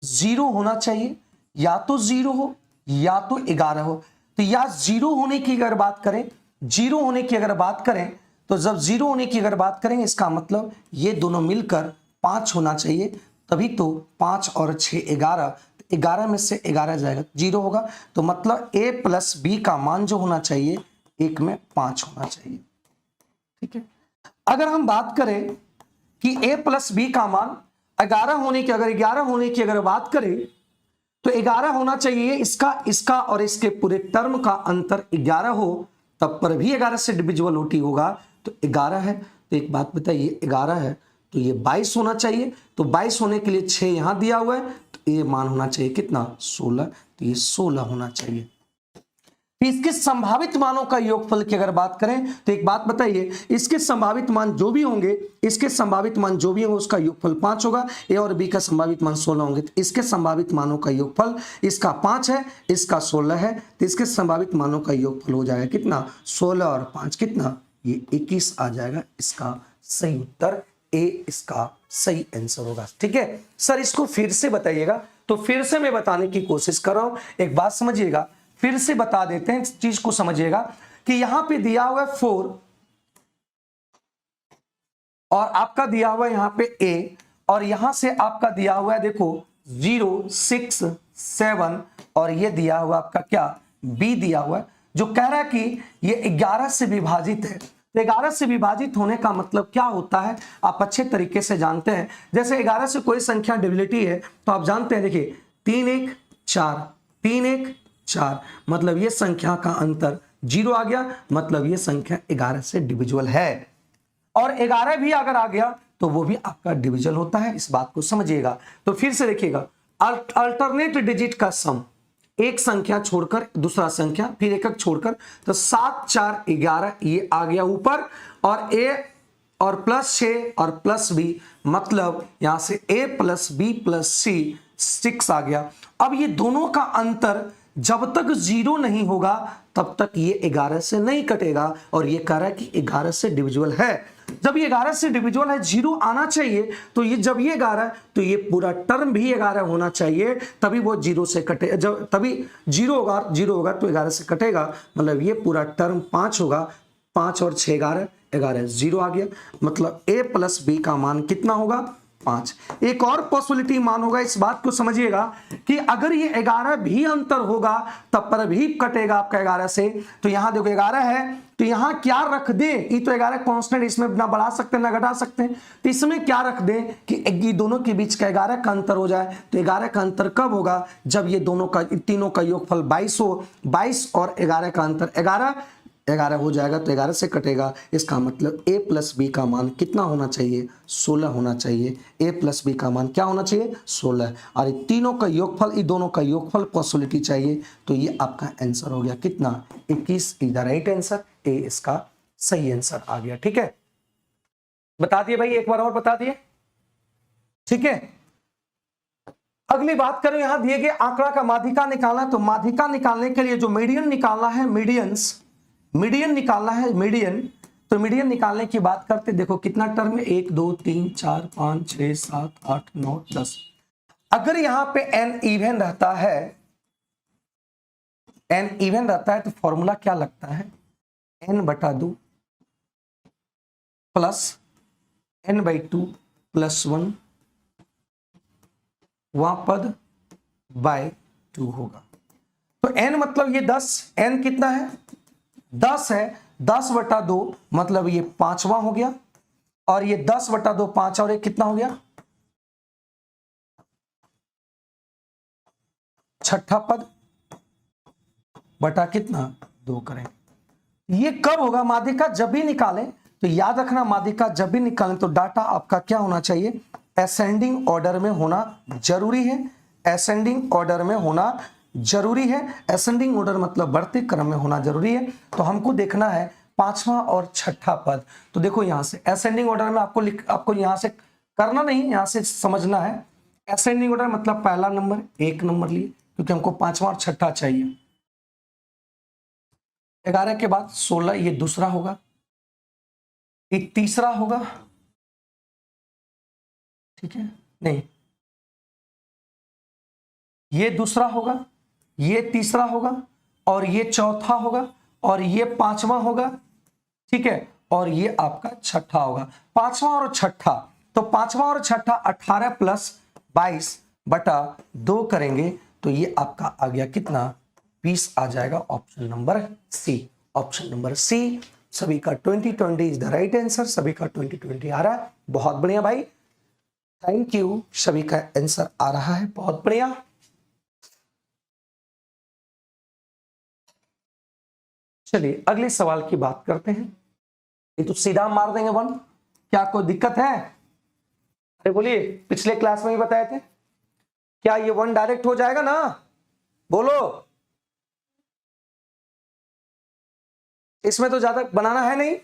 0 होना चाहिए, या तो 0 हो या तो 11 हो। तो या 0 होने की अगर बात करें, 0 होने की अगर बात करें तो जब 0 होने की अगर बात करेंगे इसका मतलब ये दोनों मिलकर 5 होना चाहिए, तभी तो 5 और 6 11, 11 में से 11 जाएगा 0 होगा। तो मतलब a प्लस बी का मान जो होना चाहिए 1 में 5 होना चाहिए। ठीक है, अगर हम बात करें कि a प्लस बी का मान 11 होने की, अगर 11 होने की अगर बात करें तो 11 होना चाहिए, इसका और इसके पूरे टर्म का अंतर 11 हो, तब पर भी 11 से डिविजिबल होगा। तो 11 है, तो एक बात बताइए 11 है तो ये 22 होना चाहिए, तो 22 होने के लिए 6 यहां दिया हुआ है, तो ये मान होना चाहिए कितना 16, तो ये 16 होना चाहिए। इसके संभावित मानों का योगफल की अगर बात करें तो एक बात बताइए, इसके संभावित मान जो भी होंगे, इसके संभावित मान जो भी होंगे उसका योगफल 5 होगा, ए और बी का संभावित मान 16 होंगे, तो इसके संभावित मानों का योगफल, इसका 5 है इसका 16 है, तो इसके संभावित मानों का योगफल हो जाएगा कितना 16 और 5 कितना, ये 21 आ जाएगा। इसका सही उत्तर ए इसका सही आंसर होगा। ठीक है सर, इसको फिर से बताइएगा। तो फिर से मैं बताने की कोशिश कर रहा हूं, एक बात समझिएगा, फिर से बता देते हैं, इस चीज को समझिएगा कि यहां पे दिया हुआ है 4 और आपका दिया हुआ है यहां पे a, और यहां से आपका दिया हुआ है देखो 0 6 7 और ये दिया हुआ आपका क्या b दिया हुआ है, जो कह रहा है कि ये 11 से विभाजित है। तो 11 से विभाजित होने का मतलब क्या होता है आप अच्छे तरीके से जानते हैं। जैसे 11 से कोई संख्या डिविजिबिलिटी है तो आप जानते हैं, देखिए 3 1 4, 3 1 4, मतलब ये संख्या का अंतर 0 आ गया, मतलब ये संख्या 11 से डिविजिबल है। और 11 भी अगर आ गया तो वो भी आपका डिविजिबल होता है, इस बात को समझिएगा। तो फिर से देखिएगा, अल्टरनेट डिजिट का सम, एक संख्या छोड़कर दूसरा संख्या, फिर एक छोड़कर, तो 7 4 11 ये आ गया ऊपर, और a और प्लस 6 और प्लस b, मतलब यहां से a plus b plus c 6 आ गया। अब ये दोनों का अंतर जब तक 0 नहीं होगा तब तक ये 11 से नहीं कटेगा, और ये कह रहा है कि 11 से डिविजिबल है। जब ये 11 से डिविजिबल है 0 आना चाहिए, तो ये जब ये 11 तो ये पूरा टर्म भी 11 होना चाहिए, तभी वो 0 से कटे, जब तभी 0 होगा तो 11 से कटेगा, मतलब ये पूरा टर्म 5 होगा, 5 और 6 11, 11 0 आ गया, मतलब a प्लस बी का मान कितना होगा 5। एक और पॉसिबिलिटी मान होगा, इस बात को समझिएगा कि अगर ये 11 भी अंतर होगा तब पर भी कटेगा आपका 11 से, तो यहां देखो 11 है तो यहां क्या रख दे, ये तो 11 कांस्टेंट, इसमें ना बढ़ा सकते हैं ना घटा सकते हैं, तो इसमें क्या रख दे कि ये दोनों के बीच का 11 का अंतर हो जाए। तो 11 का अंतर कब होगा, जब ये दोनों का तीनों का योगफल 22 हो, 22 और 11 का अंतर 11 हो जाएगा, तो 11 से कटेगा, इसका मतलब a प्लस बी का मान कितना होना चाहिए 16 होना चाहिए। a प्लस बी का मान क्या होना चाहिए 16, और ये तीनों का योगफल, ये दोनों का योगफल पॉसिबिलिटी चाहिए, तो ये आपका आंसर हो गया कितना 21 इज द राइट आंसर, ए इसका सही आंसर आ गया। ठीक है, बता दिए भाई, एक बार और बता दिए। ठीक है, अगली बात करें, यहां दिए गए आंकड़ा का माध्यिका निकालना, तो माध्यिका निकालने के लिए जो मीडियन निकालना है, मीडियन निकालना है, मीडियन, तो मीडियन निकालने की बात करते, देखो कितना टर्म है 1 2 3 4 5 6 7 8 9 10। अगर यहां पे n इवन रहता है तो फॉर्मूला क्या लगता है n/2 प्लस n/2 प्लस 1 वहां पद बाय 2 होगा। तो n मतलब ये 10, n कितना है 10 है, 10/2 मतलब ये 5वां हो गया, और ये 10/2 5 और एक कितना हो गया 6ठा पद बटा कितना 2 करेंगे। ये कब होगा माध्यिका जब भी निकालें, तो याद रखना माध्यिका जब भी निकालें तो डाटा आपका क्या होना चाहिए असेंडिंग ऑर्डर में होना जरूरी है, असेंडिंग ऑर्डर में होना जरूरी है, असेंडिंग ऑर्डर मतलब बढ़ते क्रम में होना जरूरी है। तो हमको देखना है पांचवा और छठा पद। तो देखो यहां से असेंडिंग ऑर्डर में आपको यहां से करना नहीं, यहां से समझना है। असेंडिंग ऑर्डर मतलब पहला नंबर, एक नंबर लिए, क्योंकि हमको पांचवा और छठा चाहिए। 11 के बाद 16, ये दूसरा होगा, ये तीसरा होगा, ठीक है, नहीं, ये दूसरा होगा, ये तीसरा होगा, और ये चौथा होगा, और ये पांचवा होगा, ठीक है, और ये आपका छठा होगा। पांचवा और छठा, तो पांचवा और छठा 18 प्लस 22 बटा 2 करेंगे तो ये आपका आ गया कितना, 20 आ जाएगा। Option number C, option number C. सभी का 2020 इज द राइट आंसर, सभी का 2020 आ रहा है, बहुत बढ़िया भाई, थैंक यू। सभी का आंसर आ रहा है, बहुत बढ़िया। चलिए अगले सवाल की बात करते हैं। ये तो सीधा मार देंगे 1, क्या कोई दिक्कत है? अरे बोलिए, पिछले क्लास में भी बताए थे, क्या ये 1 डायरेक्ट हो जाएगा ना? बोलो, इसमें तो ज्यादा बनाना है नहीं,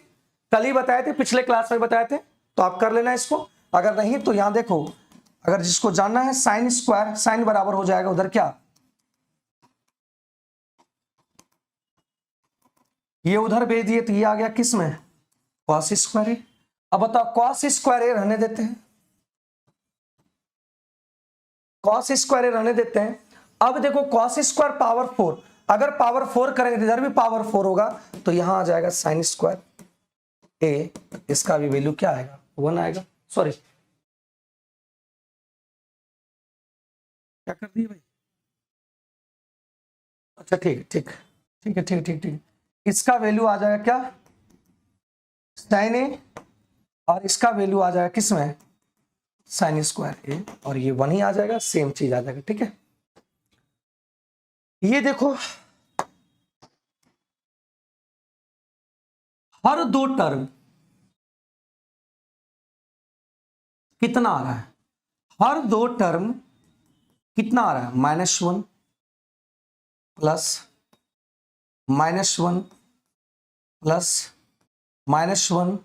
कल ही बताए थे, पिछले क्लास में बताए थे, तो आप कर लेना इसको। अगर नहीं तो यहां देखो, अगर जिसको जानना है साइन स्क्वायर, साइन बराबर हो जाएगा उधर क्या, ये उधर भेज दिए तो ये आ गया किस में, कॉस स्क्वायर ए। अब बताओ कॉस स्क्वायर ए रहने देते हैं, कॉस स्क्वायर ए रहने देते हैं। अब देखो कॉस स्क्वायर पावर 4, अगर पावर 4 करेंगे तो इधर भी पावर 4 होगा, तो यहां आ जाएगा साइन स्क्वायर ए, इसका भी वैल्यू क्या आएगा, 1 आएगा। सॉरी, क्या कर दिए भाई, अच्छा ठीक ठीक ठीक है, ठीक ठीक ठीक, इसका वैल्यू आ जाएगा क्या, साइन ए, और इसका वैल्यू आ जाएगा किसमें, साइन स्क्वायर ए, और ये 1 ही आ जाएगा, सेम चीज आ जाएगा, ठीक है। ये देखो हर दो टर्म कितना आ रहा है, हर दो टर्म कितना आ रहा है, -1 प्लस -1 प्लस -1,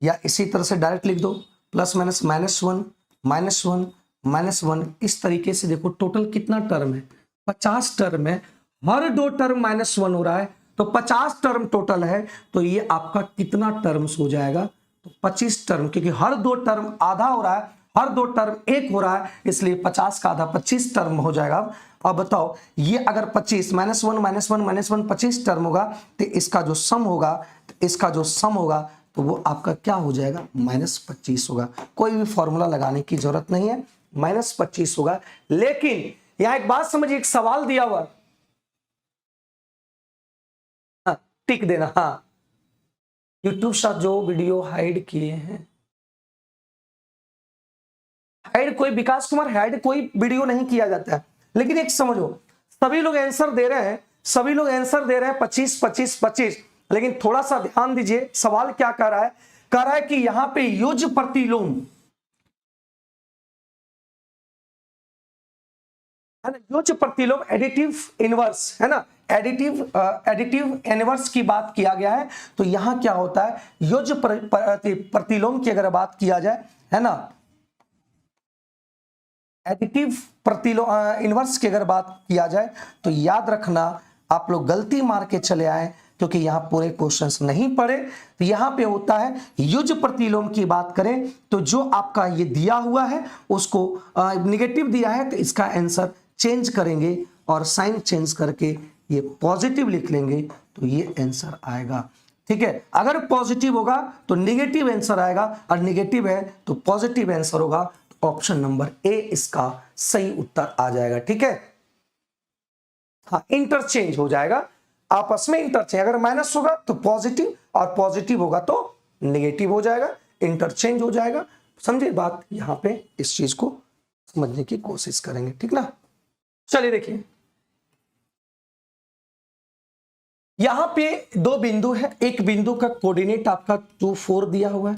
या इसी तरह से डायरेक्ट लिख दो, प्लस माइनस -1 -1 -1। इस तरीके से देखो टोटल कितना टर्म है, 50 टर्म है, हर दो टर्म -1 हो रहा है, तो 50 टर्म टोटल है, तो ये आपका कितना टर्म्स हो जाएगा, तो 25 टर्म, क्योंकि हर दो टर्म आधा हो रहा है, हर दो टर्म 1 हो रहा है, इसलिए 50 का आधा 25 टर्म हो जाएगा। अब बताओ ये अगर 25 -1 -1 -1 25 टर्म होगा, तो इसका जो सम होगा, इसका जो सम होगा तो वो आपका क्या हो जाएगा, -25 होगा। कोई भी फॉर्मूला लगाने की जरूरत नहीं है, -25 होगा। लेकिन यहां एक बात समझिए, एक सवाल दिया हुआ, हाँ, टिक देना, हाँ, यूट्यूब साथ जो वीडियो हाइड किए हैं, हाइड कोई, विकास कुमार हाइड कोई वीडियो नहीं किया जाता है, लेकिन एक समझो, सभी लोग आंसर दे रहे हैं, सभी लोग आंसर दे रहे हैं 25 25 25, लेकिन थोड़ा सा ध्यान दीजिए, सवाल क्या कर रहा है, कह रहा है कि यहां पे युज प्रतिलोम है ना, युज प्रतिलोम एडिटिव इनवर्स है ना, एडिटिव इनवर्स की बात किया गया है। तो यहां क्या होता है, युज प्रतिलोम की अगर बात किया जाए है ना, एडिटिव प्रतिलोम इनवर्स की अगर बात किया जाए, तो याद रखना आप लोग गलती मार के चले आए, क्योंकि यहां पूरे क्वेश्चंस नहीं पढ़े। तो यहां पे होता है युज प्रतिलोम की बात करें तो जो आपका ये दिया हुआ है उसको निगेटिव दिया है, तो इसका आंसर चेंज करेंगे और साइन चेंज करके ये पॉजिटिव लिख लेंगे, तो ये आंसर आएगा, ठीक है। अगर पॉजिटिव होगा तो निगेटिव आंसर आएगा, और निगेटिव है तो पॉजिटिव आंसर होगा। ऑप्शन नंबर ए इसका सही उत्तर आ जाएगा, ठीक है। हाँ, इंटरचेंज हो जाएगा, आपस में इंटरचेंज, अगर माइनस होगा तो पॉजिटिव और पॉजिटिव होगा तो नेगेटिव हो जाएगा, इंटरचेंज हो जाएगा। समझे बात, यहां पे इस चीज को समझने की कोशिश करेंगे, ठीक ना। चलिए देखिए, यहां पे दो बिंदु है, एक बिंदु का कोऑर्डिनेट आपका 2 4 दिया हुआ है,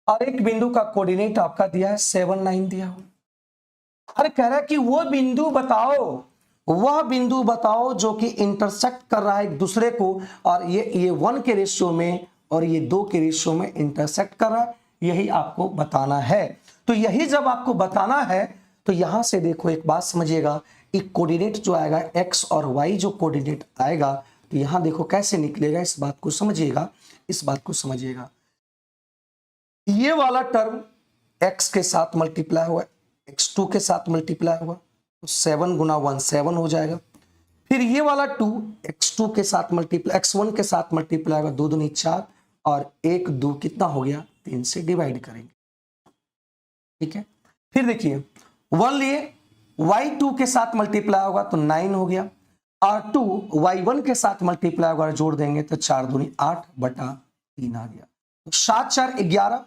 और एक बिंदु का कोऑर्डिनेट आपका दिया है 7 9 दिया हुआ। अरे कह रहा है कि वो बिंदु बताओ, वह बिंदु बताओ जो कि इंटरसेक्ट कर रहा है एक दूसरे को, और ये 1 के रेशियो में और ये 2 के रेशियो में इंटरसेक्ट कर रहा है, यही आपको बताना है। तो यही जब आपको बताना है तो यहां से देखो एक बात समझिएगा, एक कोऑर्डिनेट जो आएगा x और y जो कोऑर्डिनेट आएगा, तो यहां देखो कैसे निकलेगा, इस बात को समझिएगा, इस बात को समझिएगा। ये वाला टर्म x के साथ मल्टीप्लाई हुआ, x2 के साथ मल्टीप्लाई हुआ, तो 7 गुना 1 7 हो जाएगा। फिर ये वाला 2 x2 के साथ मल्टीप्लाई, x1 के साथ मल्टीप्लाई होगा, 2 दूनी 4 और 1 2 कितना हो गया, 3 से डिवाइड करेंगे, ठीक है। फिर देखिए 1 लिए, y2 के साथ मल्टीप्लाई होगा तो 9 हो गया, और 2 y1 के साथ मल्टीप्लाई होगा जोड़ देंगे तो 4 दूनी 8 बटा 3 आ गया। तो 7 4 11,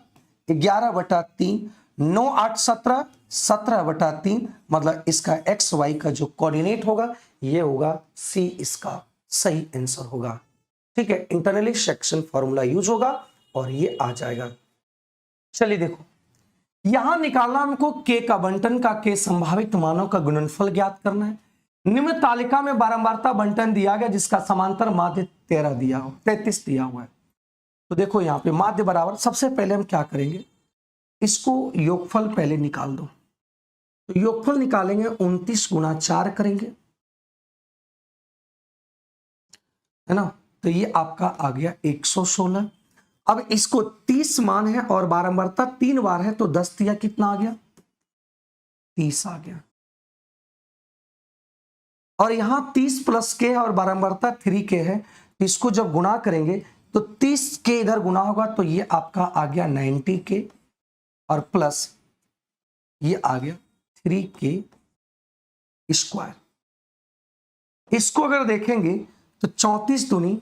11 बटा 3, 9 8 17, 17 बटा 3, मतलब इसका एक्स वाई का जो कोऑर्डिनेट होगा ये होगा सी, इसका सही आंसर होगा, ठीक है। इंटरनली सेक्शन फॉर्मूला यूज होगा और ये आ जाएगा। चलिए देखो, यहां निकालना हमको के का बंटन का, के संभावित मानों का गुणनफल ज्ञात करना है। निम्न तालिका में बारंबारता बंटन दिया गया जिसका समांतर माध्य 33 दिया हुआ है। तो देखो यहां पे माध्य बराबर, सबसे पहले हम क्या करेंगे, इसको योगफल पहले निकाल दो। तो योगफल निकालेंगे 29 गुना 4 करेंगे, है ना, तो ये आपका आ गया 116। अब इसको 30 मान है और बारंबारता 3 बार है, तो 10 दिया कितना आ गया, 30 आ गया। और यहां 30 प्लस के और बारंबारता 3 के है, तो इसको जब गुणा करेंगे तो 30 के इधर गुणा होगा तो ये आपका आ गया 90 के, और प्लस ये आ गया 3 के स्क्वायर। इसको अगर देखेंगे तो 34 दूनी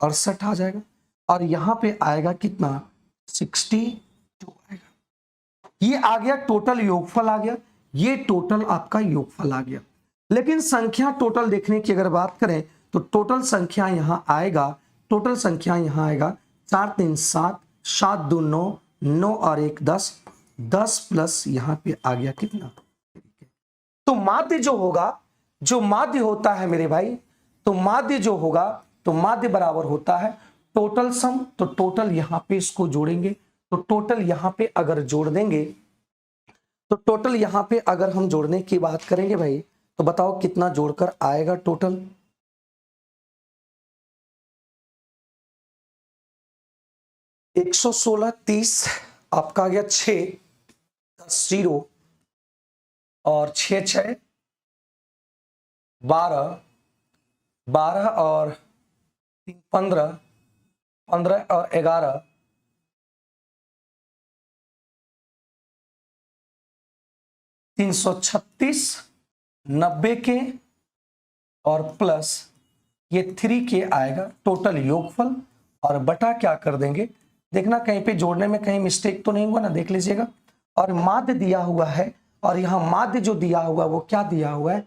68 आ जाएगा, और यहां पे आएगा कितना, 62 आएगा। ये आ गया टोटल योगफल आ गया, ये टोटल आपका योगफल आ गया। लेकिन संख्या टोटल देखने की अगर बात करें तो टोटल संख्या यहां आएगा, टोटल संख्या यहां आएगा 4 3 7, 7 2 9, 9 और 1 10, 10 प्लस यहां पे आ गया कितना। तो माध्य जो होगा, जो माध्य होता है मेरे भाई, तो माध्य जो होगा, तो माध्य बराबर होता है टोटल सम। तो टोटल यहां पे इसको जोड़ेंगे, तो टोटल यहां पे अगर जोड़ देंगे, तो टोटल यहां पे अगर हम जोड़ने की बात करेंगे भाई, तो बताओ कितना जोड़कर आएगा टोटल। एक 116 30 आपका आ गया 6 10 0 और 6 6 12, 12 और 3 15, 15 और 11 336, 90 के और प्लस ये 3 के आएगा टोटल योगफल, और बटा क्या कर देंगे, देखना कहीं पे जोड़ने में कहीं मिस्टेक तो नहीं हुआ ना, देख लीजिएगा। और माध्य दिया हुआ है, और यहाँ माध्य जो दिया हुआ है वो क्या दिया हुआ है,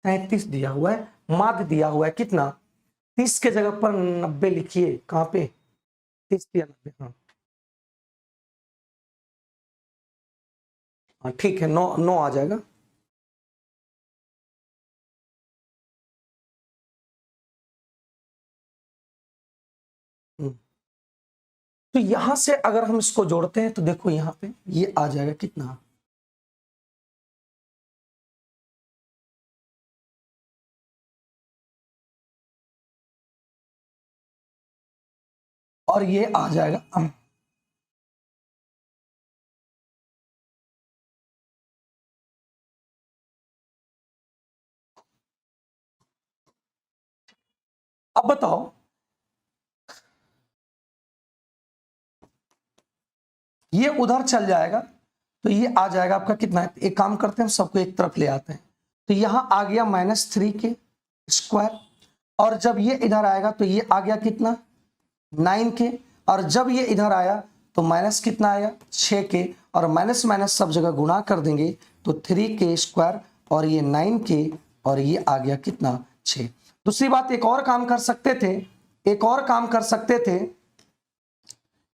33 दिया हुआ है। माध्य दिया हुआ है कितना, 30 के जगह पर 90 लिखिए, कहाँ पे 30 या 90, हाँ हाँ ठीक है, 9 9 आ जाएगा। तो यहां से अगर हम इसको जोड़ते हैं तो देखो यहां पे ये आ जाएगा कितना, और ये आ जाएगा अब बताओ ये उधर चल जाएगा, तो ये आ जाएगा आपका कितना है, एक काम करते हैं सबको एक तरफ ले आते हैं। तो यहां आ गया -3 के स्क्वायर, और जब ये इधर आएगा तो ये आ गया कितना 9 के, और जब ये इधर आया तो माइनस कितना आया 6 के, और माइनस माइनस सब जगह गुणा कर देंगे तो 3 के स्क्वायर और ये 9 के, और ये आ गया कितना 6। दूसरी बात एक और काम कर सकते थे, एक और काम कर सकते थे,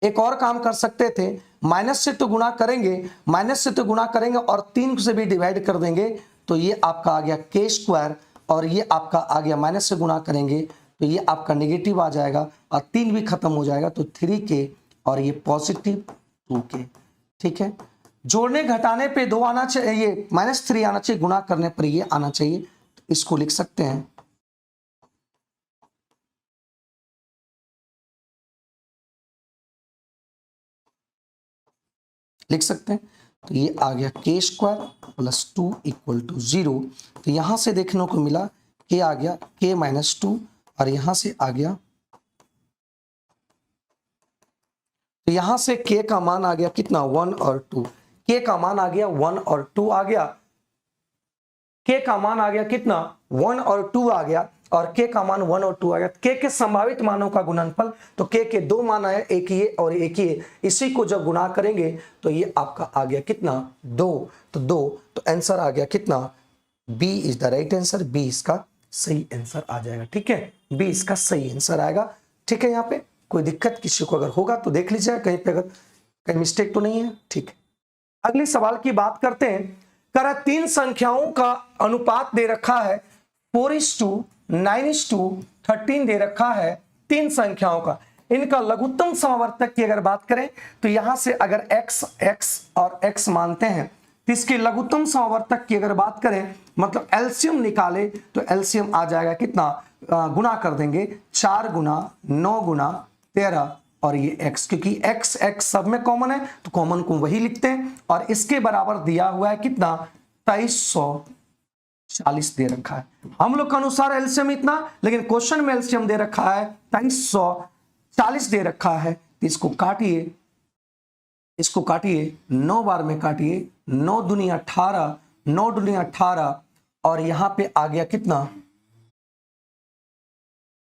एक और काम कर सकते थे, माइनस से तो गुणा करेंगे, माइनस से तो गुणा करेंगे और 3 से भी डिवाइड कर देंगे, तो ये आपका आ गया के स्क्वायर, और ये आपका आ गया माइनस से गुणा करेंगे तो ये आपका नेगेटिव आ जाएगा और 3 भी खत्म हो जाएगा, तो 3k और ये पॉजिटिव 2k। ठीक है, जोड़ने घटाने पे 2 आना चाहिए, ये -3 आना चाहिए, गुणा करने पर ये आना चाहिए, तो इसको लिख सकते हैं लिख सकते हैं। तो ये आ गया के स्क्वायर प्लस 2 इक्वल टू 0। तो यहां से देखने को मिला के आ गया k -2 और यहां से आ गया, तो यहां से k का मान आ गया कितना 1 और 2, k का मान आ गया 1 और 2 आ गया, k का मान आ गया कितना 1 और 2 आ गया, और k का मान 1 और 2 आ गया। k के संभावित मानों का गुणनफल, तो k के 2 मान आए, एक ये और एक ये, इसी को जब गुणा करेंगे तो ये आपका आ गया कितना 2, तो 2, तो आंसर आ गया कितना b is the right answer, b इसका सही आंसर आ जाएगा। ठीक है, b इसका सही आंसर आएगा। ठीक है, यहाँ पे कोई दिक्कत किसी को अगर होगा तो देख लीजिए कहीं पे, अगर कहीं मिस्टेक तो नहीं है। ठीक है, अगले सवाल की बात करते हैं। करा 3 संख्याओं का अनुपात दे रखा है 4:9:13 दे रखा है 3 संख्याओं का, इनका लघुत्तम समवर्तक की अगर बात करें तो यहां से अगर x और x मानते हैं तो इसके लघुत्तम समवर्तक की अगर बात करें, मतलब एलसीएम निकाले, तो एलसीएम आ जाएगा कितना, गुणा कर देंगे 4 गुना 9 गुना 13 और ये x, क्योंकि x सब में कॉमन है तो कॉमन को वही लिखते हैं, और इसके बराबर दिया हुआ है कितना 2340 दे रखा है। हम लोग के अनुसार एलसीएम इतना, लेकिन क्वेश्चन में एलसीएम दे रखा है 2340 दे रखा है, तो इसको काटिए, इसको काटिए 9 बार में काटिए, 9 दूनी 18, 9 दूनी 18 और यहां पे आ गया कितना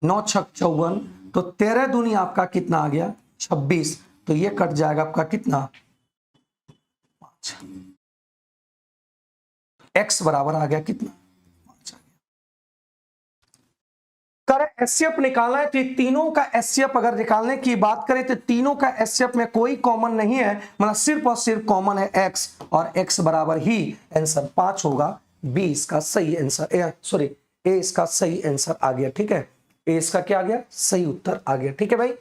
9 छक 54, तो 13 दूनी आपका कितना आ गया 26, तो ये कट जाएगा आपका कितना 5, x बराबर आ गया कितना 5 आ गया। कर एचसीएफ निकालना है, तो ये तीनों का एचसीएफ अगर निकालने की बात करें तो तीनों का एचसीएफ में कोई कॉमन नहीं है, मतलब सिर्फ और सिर्फ कॉमन है x, और x बराबर ही आंसर 5 होगा, b इसका सही आंसर, सॉरी a इसका सही आंसर आ गया। ठीक है, ए इसका क्या आ गया सही उत्तर आ गया। ठीक है भाई,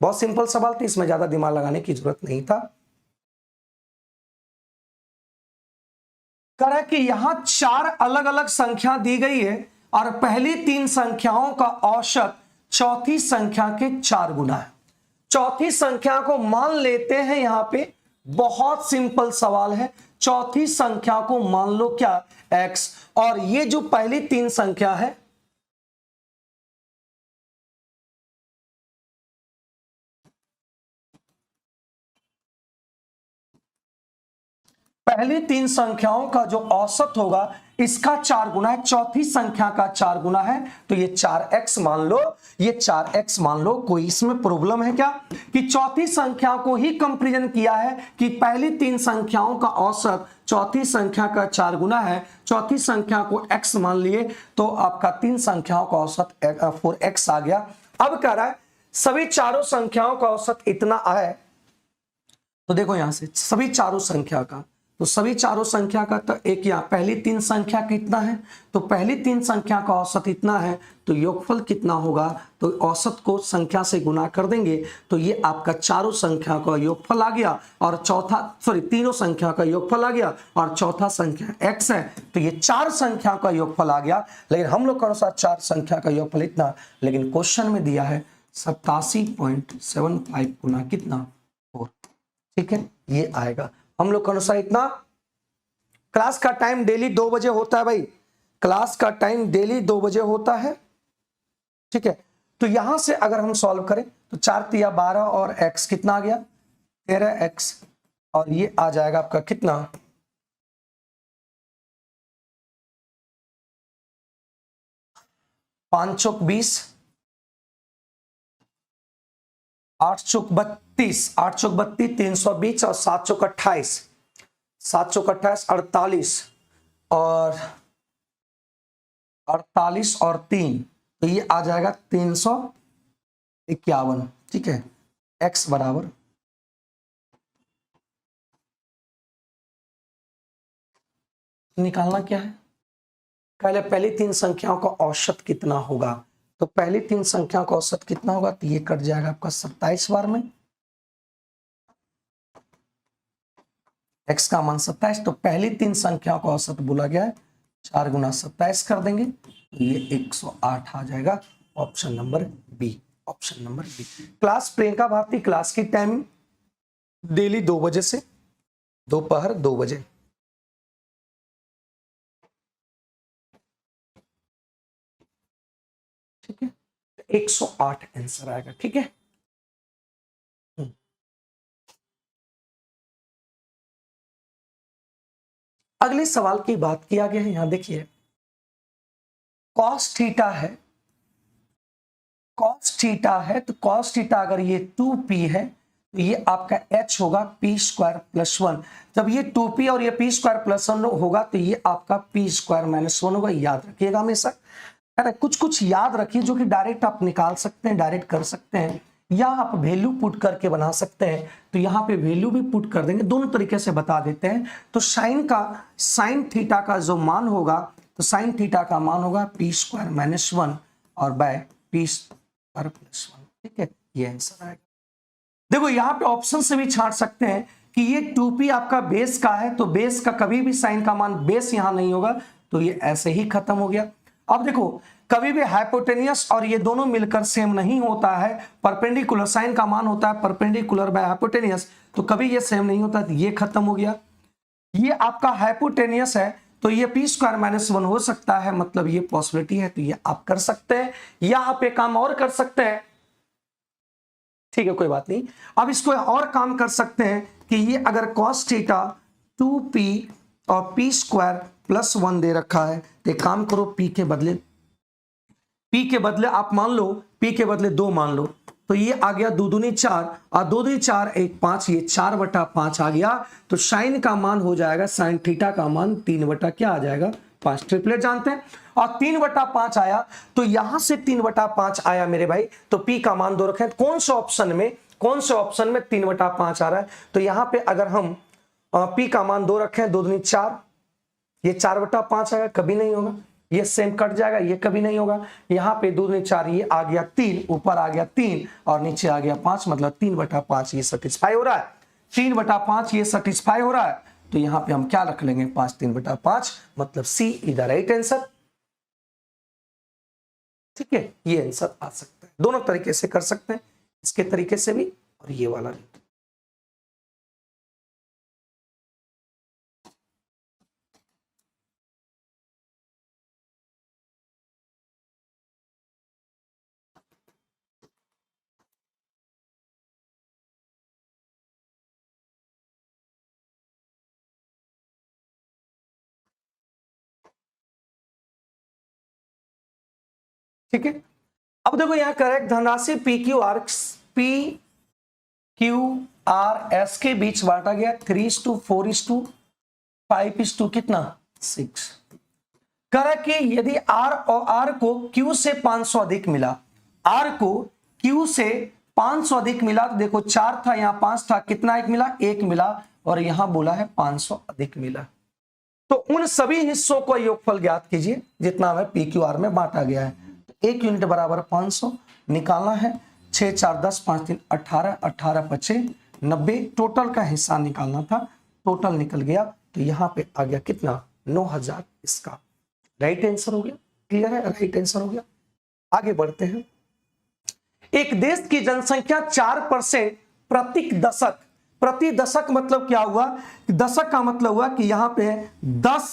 बहुत सिंपल सवाल था, इसमें ज्यादा दिमाग लगाने की जरूरत नहीं था। कह रहा है कि यहां 4 अलग अलग संख्या दी गई है और पहली 3 संख्याओं का औसत चौथी संख्या के 4 गुना है। चौथी संख्या को मान लेते हैं, यहां पे बहुत सिंपल सवाल है, चौथी संख्या को मान लो क्या x, और ये जो पहली 3 संख्या है पहली 3 संख्याओं का जो औसत होगा इसका 4 गुना है, चौथी संख्या का 4 गुना है, तो ये 4x मान लो, ये 4x मान लो। कोई इसमें प्रॉब्लम है क्या कि चौथी संख्या को ही कंपैरिजन किया है कि पहली 3 संख्याओं का औसत चौथी संख्या का 4 गुना है, चौथी संख्या को x मान लिए तो आपका 3 संख्याओं का औसत 4x आ गया। अब कह रहा है सभी चारों संख्याओं का औसत इतना है, तो देखो यहां से सभी चारों संख्या का, तो सभी चारों संख्या का, तो एक यहाँ पहली 3 संख्या कितना है, तो पहली 3 संख्या का औसत इतना है, तो योगफल कितना होगा, तो औसत को संख्या से गुना कर देंगे, तो ये आपका चारों संख्या का योगफल आ गया, और चौथा सॉरी तीनों संख्या का योगफल आ गया, और चौथा संख्या x है, तो ये 4 संख्या का योगफल आ गया। लेकिन हम लोग के अनुसार 4 संख्या का योगफल इतना, लेकिन क्वेश्चन में दिया है 87.75 गुना कितना 4। ठीक है, ये आएगा हम लोग के अनुसार इतना। क्लास का टाइम डेली 2 बजे होता है भाई, क्लास का टाइम डेली 2 बजे होता है। ठीक है, तो यहां से अगर हम सॉल्व करें तो 4 तिया 12 और x कितना आ गया 13x, और ये आ जाएगा आपका कितना 5 चौक 20, 8 चौक 32, 8 चौक 32 320 और 7 चौक 28, 7 चौक 28 48 और 48 और 3, तो ये आ जाएगा 351। ठीक है, x बराबर निकालना क्या है, पहली तीन संख्याओं का औसत कितना होगा, तो पहली तीन संख्याओं का औसत कितना होगा, तो ये कट जाएगा आपका 27 बार में, x का मान 27, तो पहली तीन संख्याओं का औसत बोला गया है, 4 गुना 27 कर देंगे तो ये 108 आ जाएगा। Option number B, option number B. Class Priyanka Bharati, class की टाइमिंग डेली 2 बजे से दोपहर 2 बजे। ठीक है, 108 आंसर आएगा। ठीक है, अगले सवाल की बात किया गया है, यहां देखिए कॉस थीटा है, कॉस थीटा है, तो कॉस थीटा अगर ये 2p है तो ये आपका h होगा p स्क्वायर प्लस 1। जब ये 2p और ये p स्क्वायर प्लस 1 होगा तो ये आपका p स्क्वायर माइनस 1 होगा, याद रखिएगा हमेशा, है ना। कुछ कुछ याद रखिए जो कि डायरेक्ट आप निकाल सकते हैं, डायरेक्ट कर सकते हैं, या आप वैल्यू पुट करके बना सकते हैं। तो यहाँ पे वैल्यू भी पुट कर देंगे, दोनों तरीके से बता देते हैं। तो साइन थीटा का जो मान होगा, तो साइन थीटा का मान होगा p स्क्वायर माइनस 1 और बाय p स्क्वायर प्लस 1। ठीक है, ये आंसर आएगा। देखो यहाँ पे ऑप्शन से भी छांट सकते हैं कि ये 2p आपका बेस का है, तो बेस का कभी भी साइन का मान बेस यहां नहीं होगा, तो ये ऐसे ही खत्म हो गया। अब देखो कभी भी हाइपोटेनियस और ये दोनों मिलकर सेम नहीं होता है, परपेंडिकुलर साइन का मान होता है परपेंडिकुलर बाय हाइपोटेनियस, तो कभी ये सेम नहीं होता, तो ये खत्म हो गया। ये आपका हाइपोटेनियस है तो ये p स्क्वायर माइनस 1 हो सकता है, मतलब ये पॉसिबिलिटी है, तो ये आप कर सकते हैं, या आप एक काम और कर सकते हैं। ठीक है, कोई बात नहीं। अब इसको और काम कर सकते हैं कि ये अगर cos थीटा 2p और p स्क्वायर प्लस 1 दे रखा है, तो एक काम करो, p के बदले आप मान लो, p के बदले 2 मान लो, तो ये आ गया 2 दूनी 4 और 2 दूनी 4 1 5, ये 4/5 आ गया। तो साइन का मान हो जाएगा, साइन थीटा का मान 3 बटा क्या आ जाएगा 5, ट्रिपलेट जानते हैं, और 3/5 आया, तो यहां से 3/5 आया मेरे भाई, तो p का मान 2 रखें, कौन से ऑप्शन में 3/5 आ रहा है, तो यहां पे अगर हम p का मान 2 रखें, 2 दूनी 4, ये 4/5 आएगा, कभी नहीं होगा, ये सेम कट जाएगा, ये कभी नहीं होगा। यहाँ पे 2 दूनी 4, ये आ गया 3, ऊपर आ गया 3 और नीचे आ गया 5, मतलब 3/5 ये सेटिस्फाई हो रहा है, 3/5 ये सेटिस्फाई हो रहा है। तो यहाँ पे हम क्या रख लेंगे 5 3/5, मतलब सी इज द राइट आंसर। ठीक है, ये आंसर आ सकता है, दोनों तरीके से कर सकते हैं, इसके तरीके से भी और ये वाला भी। ठीक है, अब देखो यहाँ करेक्ट धनराशि PQRS के बीच बांटा गया 3:4:5 कितना 6। करेक्ट कि यदि R और R को Q से 500 अधिक मिला, R को Q से 500 अधिक मिला, तो देखो 4 था यहाँ 5 था, कितना एक मिला 1 मिला, और यहां बोला है 500 अधिक मिला, तो उन सभी हिस्सों को योगफल ज्ञात कीजिए जितना हमें PQR में बांटा गया है। तो 1 यूनिट बराबर 500 निकालना है, 6 4 10 5 3 18, 18 5 90, टोटल का हिस्सा निकालना था, टोटल निकल गया, तो यहाँ पे आ गया कितना 9000, इसका राइट आंसर हो गया। क्लियर है, राइट आंसर हो गया। आगे बढ़ते हैं। एक देश की जनसंख्या 4% प्रति दशक मतलब क्या हुआ, दशक का मतलब हुआ कि यहां पे 10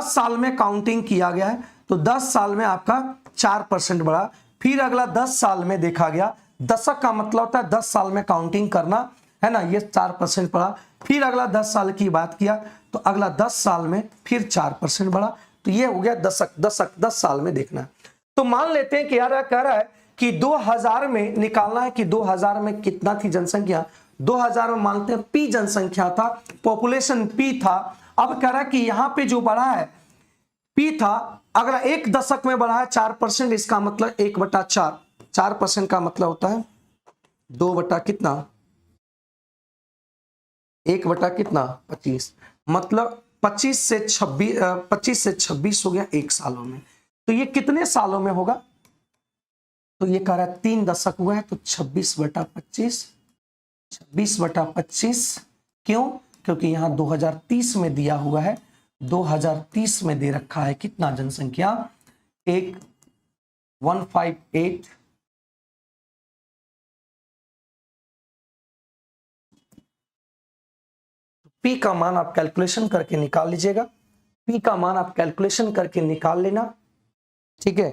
साल में काउंटिंग किया गया है, तो 10 साल में आपका 4% बढ़ा, फिर अगला 10 साल में देखा गया, दशक का मतलब होता है 10 साल में काउंटिंग करना, है ना, ये 4% बढ़ा, फिर अगला 10 साल की बात किया तो अगला 10 साल में फिर 4% बढ़ा, तो ये हो गया दशक 10 साल में देखना। तो मान लेते हैं कि यार कह रहा है कि 2000 में निकालना है कि 2000 में कितना थी जनसंख्या, 2000 में मानते हैं P जनसंख्या था, पॉपुलेशन P था। अब कह रहा है कि यहां पे जो बढ़ा है P था, अगला एक दशक में बढ़ा है 4%, इसका मतलब 1/4, 4% का मतलब होता है 2 बटा कितना 1 बटा कितना 25, मतलब 25 से 26 हो गया 1 सालों में। तो ये कितने सालों में होगा? तो ये कह रहा है 3 दशक हुआ है, तो 26/25। क्यों? क्योंकि यहां 2030 में दिया हुआ है, 2030 में दे रखा है कितना जनसंख्या? 158। पी का मान आप कैलकुलेशन करके निकाल लीजिएगा, पी का मान आप कैलकुलेशन करके निकाल लेना, ठीक है।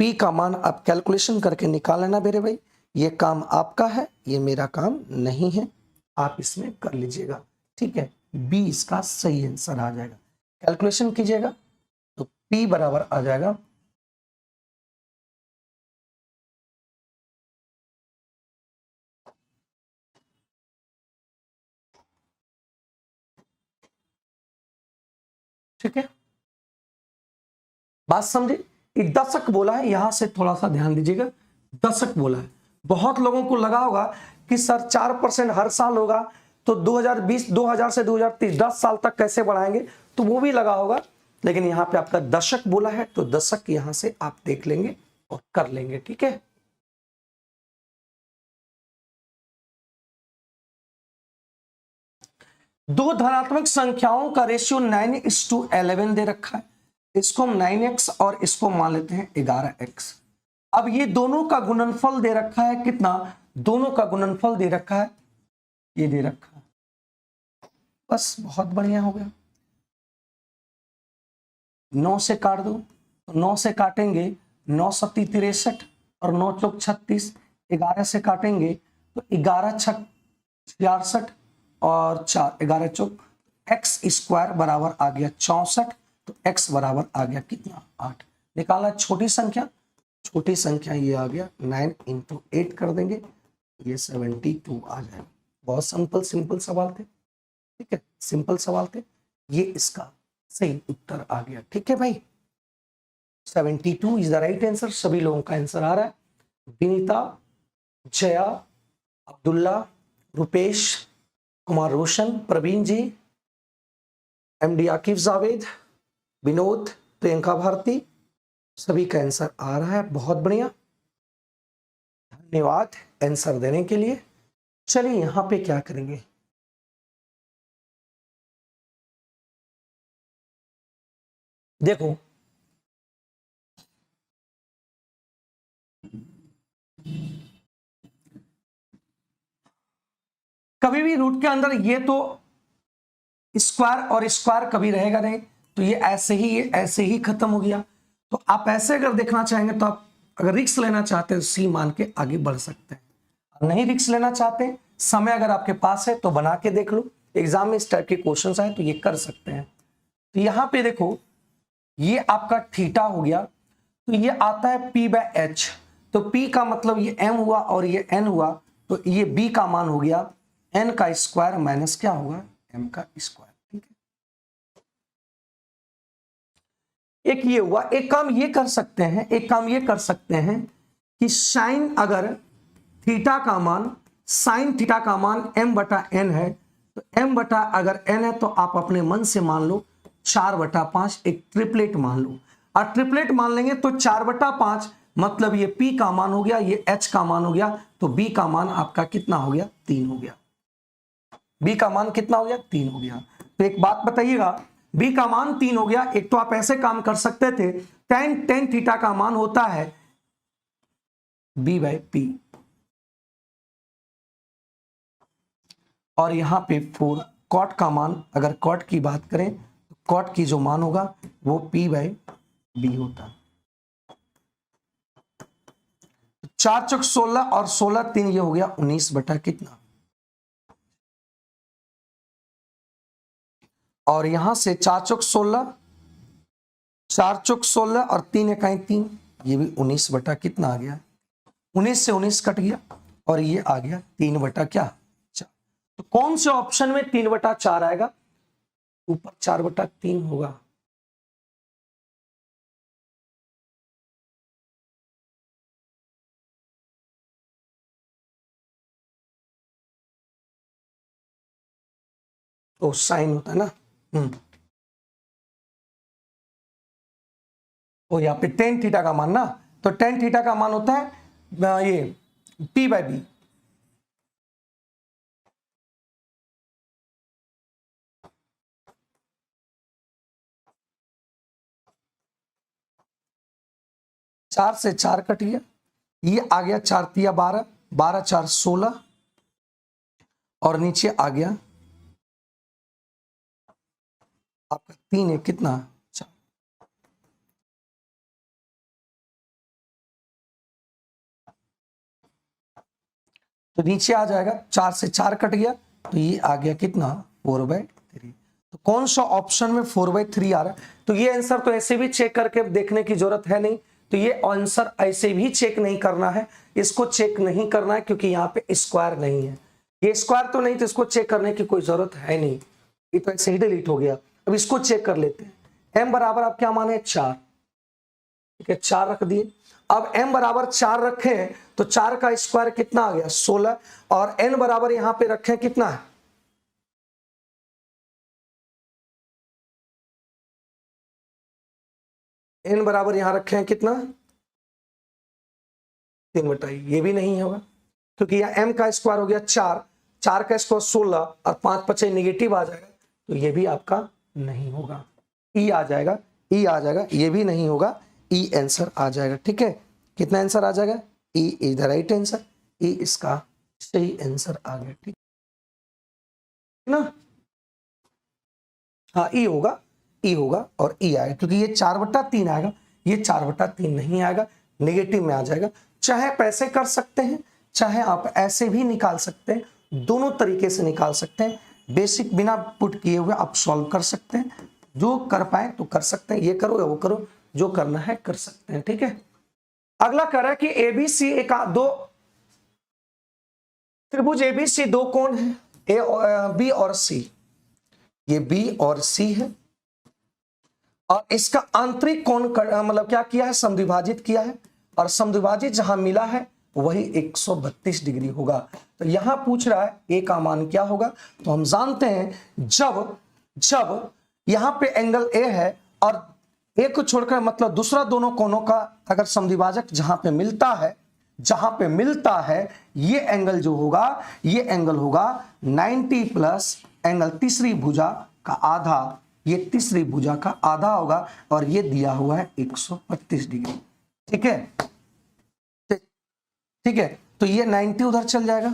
पी का मान आप कैलकुलेशन करके निकाल लेना मेरे भाई, ये काम आपका है, ये मेरा काम नहीं है, आप इसमें कर लीजिएगा, ठीक है। बी इसका सही आंसर आ जाएगा, कैलकुलेशन कीजिएगा तो पी बराबर आ जाएगा 1, ठीक है। बात समझे? एक दशक बोला है, यहां से थोड़ा सा ध्यान दीजिएगा, दशक बोला है। बहुत लोगों को लगा होगा कि सर 4% हर साल होगा, तो 2020 से 2030 10 साल तक कैसे बढ़ाएंगे, तो वो भी लगा होगा, लेकिन यहां पे आपका दशक बोला है, तो दशक यहां से आप देख लेंगे और कर लेंगे, ठीक है। दो धनात्मक संख्याओं का रेशियो 9:11 दे रखा है, इसको हम 9x और इसको मान लेते हैं 11x। अब ये दोनों का गुणनफल दे रखा है कितना? दोनों का गुणनफल दे रखा है, ये दे रखा है, बस बहुत बढ़िया हो गया। 9 से काट दो, तो 9 से काटेंगे 9 सत्ती 63 और 9 चौक 36, 11 से काटेंगे तो 11 छक 66 और 4 11 चौक एक्स स्क्वायर बराबर आ गया 64, तो एक्स बराबर आ गया कितना? 8। निकालना छोटी संख्या, छोटी संख्या ये आ गया 9 × 8 कर देंगे, ये 72 आ जाएगा। बहुत सिंपल सवाल थे, ठीक है, सिंपल सवाल थे, ये इसका सही उत्तर आ गया, ठीक है भाई। 72 इज द राइट आंसर, सभी लोगों का आंसर आ रहा है। विनीता, जया, अब्दुल्ला, रुपेश कुमार, रोशन, प्रवीण जी, एमडी आकिफ जावेद, विनोद, प्रियंका भारती, सभी का आंसर आ रहा है, बहुत बढ़िया, धन्यवाद आंसर देने के लिए। चलिए यहां पे क्या करेंगे, देखो कभी भी रूट के अंदर ये तो स्क्वायर और स्क्वायर कभी रहेगा नहीं, तो ये ऐसे ही खत्म हो गया। तो आप ऐसे अगर देखना चाहेंगे तो आप अगर रिक्स लेना चाहते हैं तो सी मान के आगे बढ़ सकते हैं, नहीं रिक्स लेना चाहते, समय अगर आपके पास है तो बना के देख लो, एग्जाम में इस टाइप के क्वेश्चंस आए तो ये कर सकते हैं। तो यहां पे देखो ये आपका थीटा हो गया, तो ये आता है p/h, तो p का मतलब ये m हुआ और ये n हुआ, तो ये b का मान हो गया n का स्क्वायर माइनस क्या होगा? m का स्क्वायर, ठीक है। एक ये हुआ, एक काम ये कर सकते हैं, एक काम ये कर सकते हैं कि साइन अगर थीटा का मान, साइन थीटा का मान m/n है, तो m/ अगर n है तो आप अपने मन से मान लो 4/5, एक ट्रिपलेट मान लो, और ट्रिपलेट मान लेंगे तो 4/5 मतलब ये p का मान हो गया, ये h का मान हो गया, तो b का मान आपका कितना हो गया? 3 हो गया। b का मान कितना हो गया? 3 हो गया। तो एक बात बताइएगा, b का मान 3 हो गया, एक तो आप ऐसे काम कर सकते थे, tan थीटा का मान होता है b/p, और यहां पे 4 कॉट का मान, अगर कॉट की बात करें तो कॉट की जो मान होगा वो p/b होता है। 4 चौक 16 और 16 3, ये हो गया 19 बटा कितना, और यहां से 4 चौक 16, 4 चौक 16 और 3 इकाई 3, ये भी 19 बटा कितना आ गया? 19 से 19 कट गया और ये आ गया 3 बटा क्या? 4। तो कौन से ऑप्शन में 3/4 आएगा? ऊपर 4/3 होगा। तो साइन होता है ना, ओ यहाँ पे टेन थीटा का मान ना, तो टेन थीटा का मान होता है ये P बाई बी। चार से चार कट गया, ये आ गया 4 तिया 12, 12 4 16 और नीचे आ गया आपका 3 है कितना 4। तो नीचे आ जाएगा 4 से 4 कट गया, तो ये आ गया कितना 4/3। तो कौन सा ऑप्शन में 4/3 आ रहा है? तो ये आंसर तो ऐसे भी चेक करके देखने की जरूरत है नहीं, तो ये आंसर ऐसे भी चेक नहीं करना है, इसको चेक नहीं करना है क्योंकि यहाँ पे स्क्वायर नहीं है, ये स्क्वायर तो नहीं, तो इसको चेक करने की कोई जरूरत है नहीं, ये तो ऐसे ही डिलीट हो गया। अब इसको चेक कर लेते हैं। m बराबर आप क्या माने 4, ठीक है 4 रख दिए। अब m बराबर 4 रखे तो 4 का स्क्वायर कितना आ गया 16, और n बराबर यहां पे रखे कितना है, n बराबर यहां रखे हैं कितना 3 बताइए, ये भी नहीं होगा क्योंकि यहाँ m का स्क्वायर हो गया 4, 4 का स्क्वायर 16 और 5 5 नेगेटिव आ जाएगा, तो ये भी आपका नहीं होगा, ई आ जाएगा, ई आ जाएगा, ये भी नहीं होगा, ई आंसर आ जाएगा। ठीक है, कितना आंसर आ जाएगा, E is the right answer, E इसका सही आंसर आ गया। ठीक ना, हाँ ई होगा, ई होगा और ई आएगा, क्योंकि ये 4/3 आएगा, ये 4/3 नहीं आएगा, नेगेटिव में आ जाएगा। चाहे आप ऐसे कर सकते हैं, चाहे आप ऐसे भी निकाल सकते हैं, दोनों तरीके से निकाल सकते हैं। बेसिक बिना पुट किए हुए आप सॉल्व कर सकते हैं, जो कर पाए तो कर सकते हैं, ये करो या वो करो, जो करना है कर सकते हैं। ठीक है, अगला कह रहा है कि एबीसी एक दो त्रिभुज एबीसी दो कोण है, ए बी और सी, ये बी और सी है, और इसका आंतरिक कोण मतलब क्या किया है, समद्विभाजित किया है, और समद्विभाजित जहां मिला है वही 132 डिग्री होगा। तो यहां पूछ रहा है ए का मान क्या होगा, तो हम जानते हैं जब जब यहां पे एंगल ए है और ए को छोड़कर मतलब दूसरा दोनों कोणों का अगर समद्विभाजक जहां पे मिलता है ये एंगल जो होगा, ये एंगल होगा 90 प्लस एंगल तीसरी भुजा का आधा, ये तीसरी भुजा का आधा होगा, और ये दिया हुआ है 132 डिग्री। ठीक है, ठीक है, तो ये 90 उधर चल जाएगा,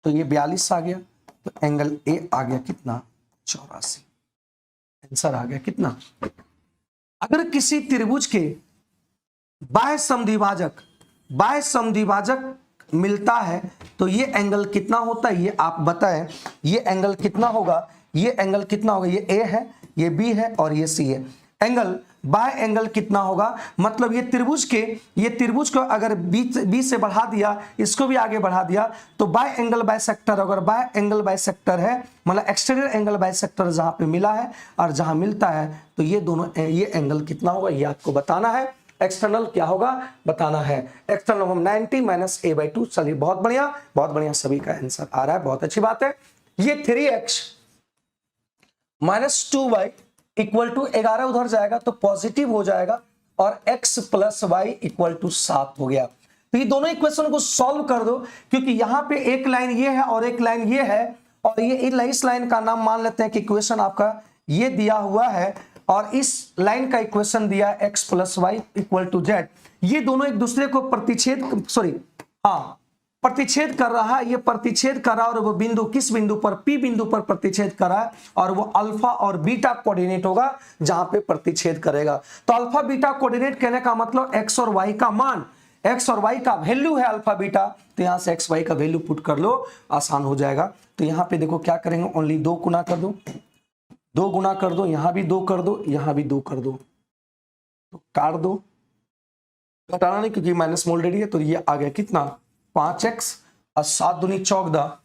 तो ये 42 आ गया, तो एंगल ए आ गया कितना 84, आंसर आ गया कितना। अगर किसी त्रिभुज के बाह्य समद्विभाजक मिलता है तो ये एंगल कितना होता है, ये आप बताएं, ये एंगल कितना होगा, ये एंगल कितना होगा, ये ए है, ये बी है और ये सी है, एंगल बाह्य एंगल कितना होगा, मतलब ये त्रिभुज को अगर बी से बढ़ा दिया, इसको भी आगे बढ़ा दिया, तो बाय एंगल बाइसेक्टर, अगर बाय एंगल बाइसेक्टर है मतलब एक्सटीरियर एंगल बाइसेक्टर जहां पे मिला है और जहां मिलता है, तो ये दोनों ये एंगल कितना होगा ये आपको बताना है। एक्सटर्नल क्या होगा बताना है, एक्सटर्नल हम 90 माइनस a/2। चलिए बहुत बढ़िया, सभी का आंसर आ रहा है, बहुत अच्छी बात है। ये 3x minus 2y equal to 11 उधर जाएगा तो पॉजिटिव हो जाएगा, और x plus Y equal to 7 हो गया। तो ये दोनों इक्वेशन को सॉल्व कर दो, क्योंकि यहां पे एक लाइन ये है और एक लाइन ये है, और ये इस लाइन का नाम मान लेते हैं कि इक्वेशन आपका ये दिया हुआ है, और इस लाइन का इक्वेशन दिया है x plus Y equal to Z. ये दोनों एक दूसरे को प्रतिच्छेद कर रहा है, ये प्रतिच्छेद कर रहा है, और वो बिंदु किस बिंदु पर, P बिंदु पर प्रतिच्छेद कर रहा है, और वो अल्फा और बीटा कोऑर्डिनेट होगा जहां पे प्रतिच्छेद करेगा। तो अल्फा बीटा कोऑर्डिनेट कहने का मतलब x और y का मान, x और y का वैल्यू है अल्फा बीटा, तो यहां से x y का वैल्यू पुट कर लो, आसान हो जाएगा। तो यहां पे देखो क्या करेंगे, ओनली 2 गुना कर दो, 2 गुना कर दो, यहां भी 2 कर दो, यहां भी 2 कर दो, तो काट दो, घटाना नहीं क्योंकि माइनस मोल्डेड है, तो ये आ गया कितना 5x और 7 दूनी 14,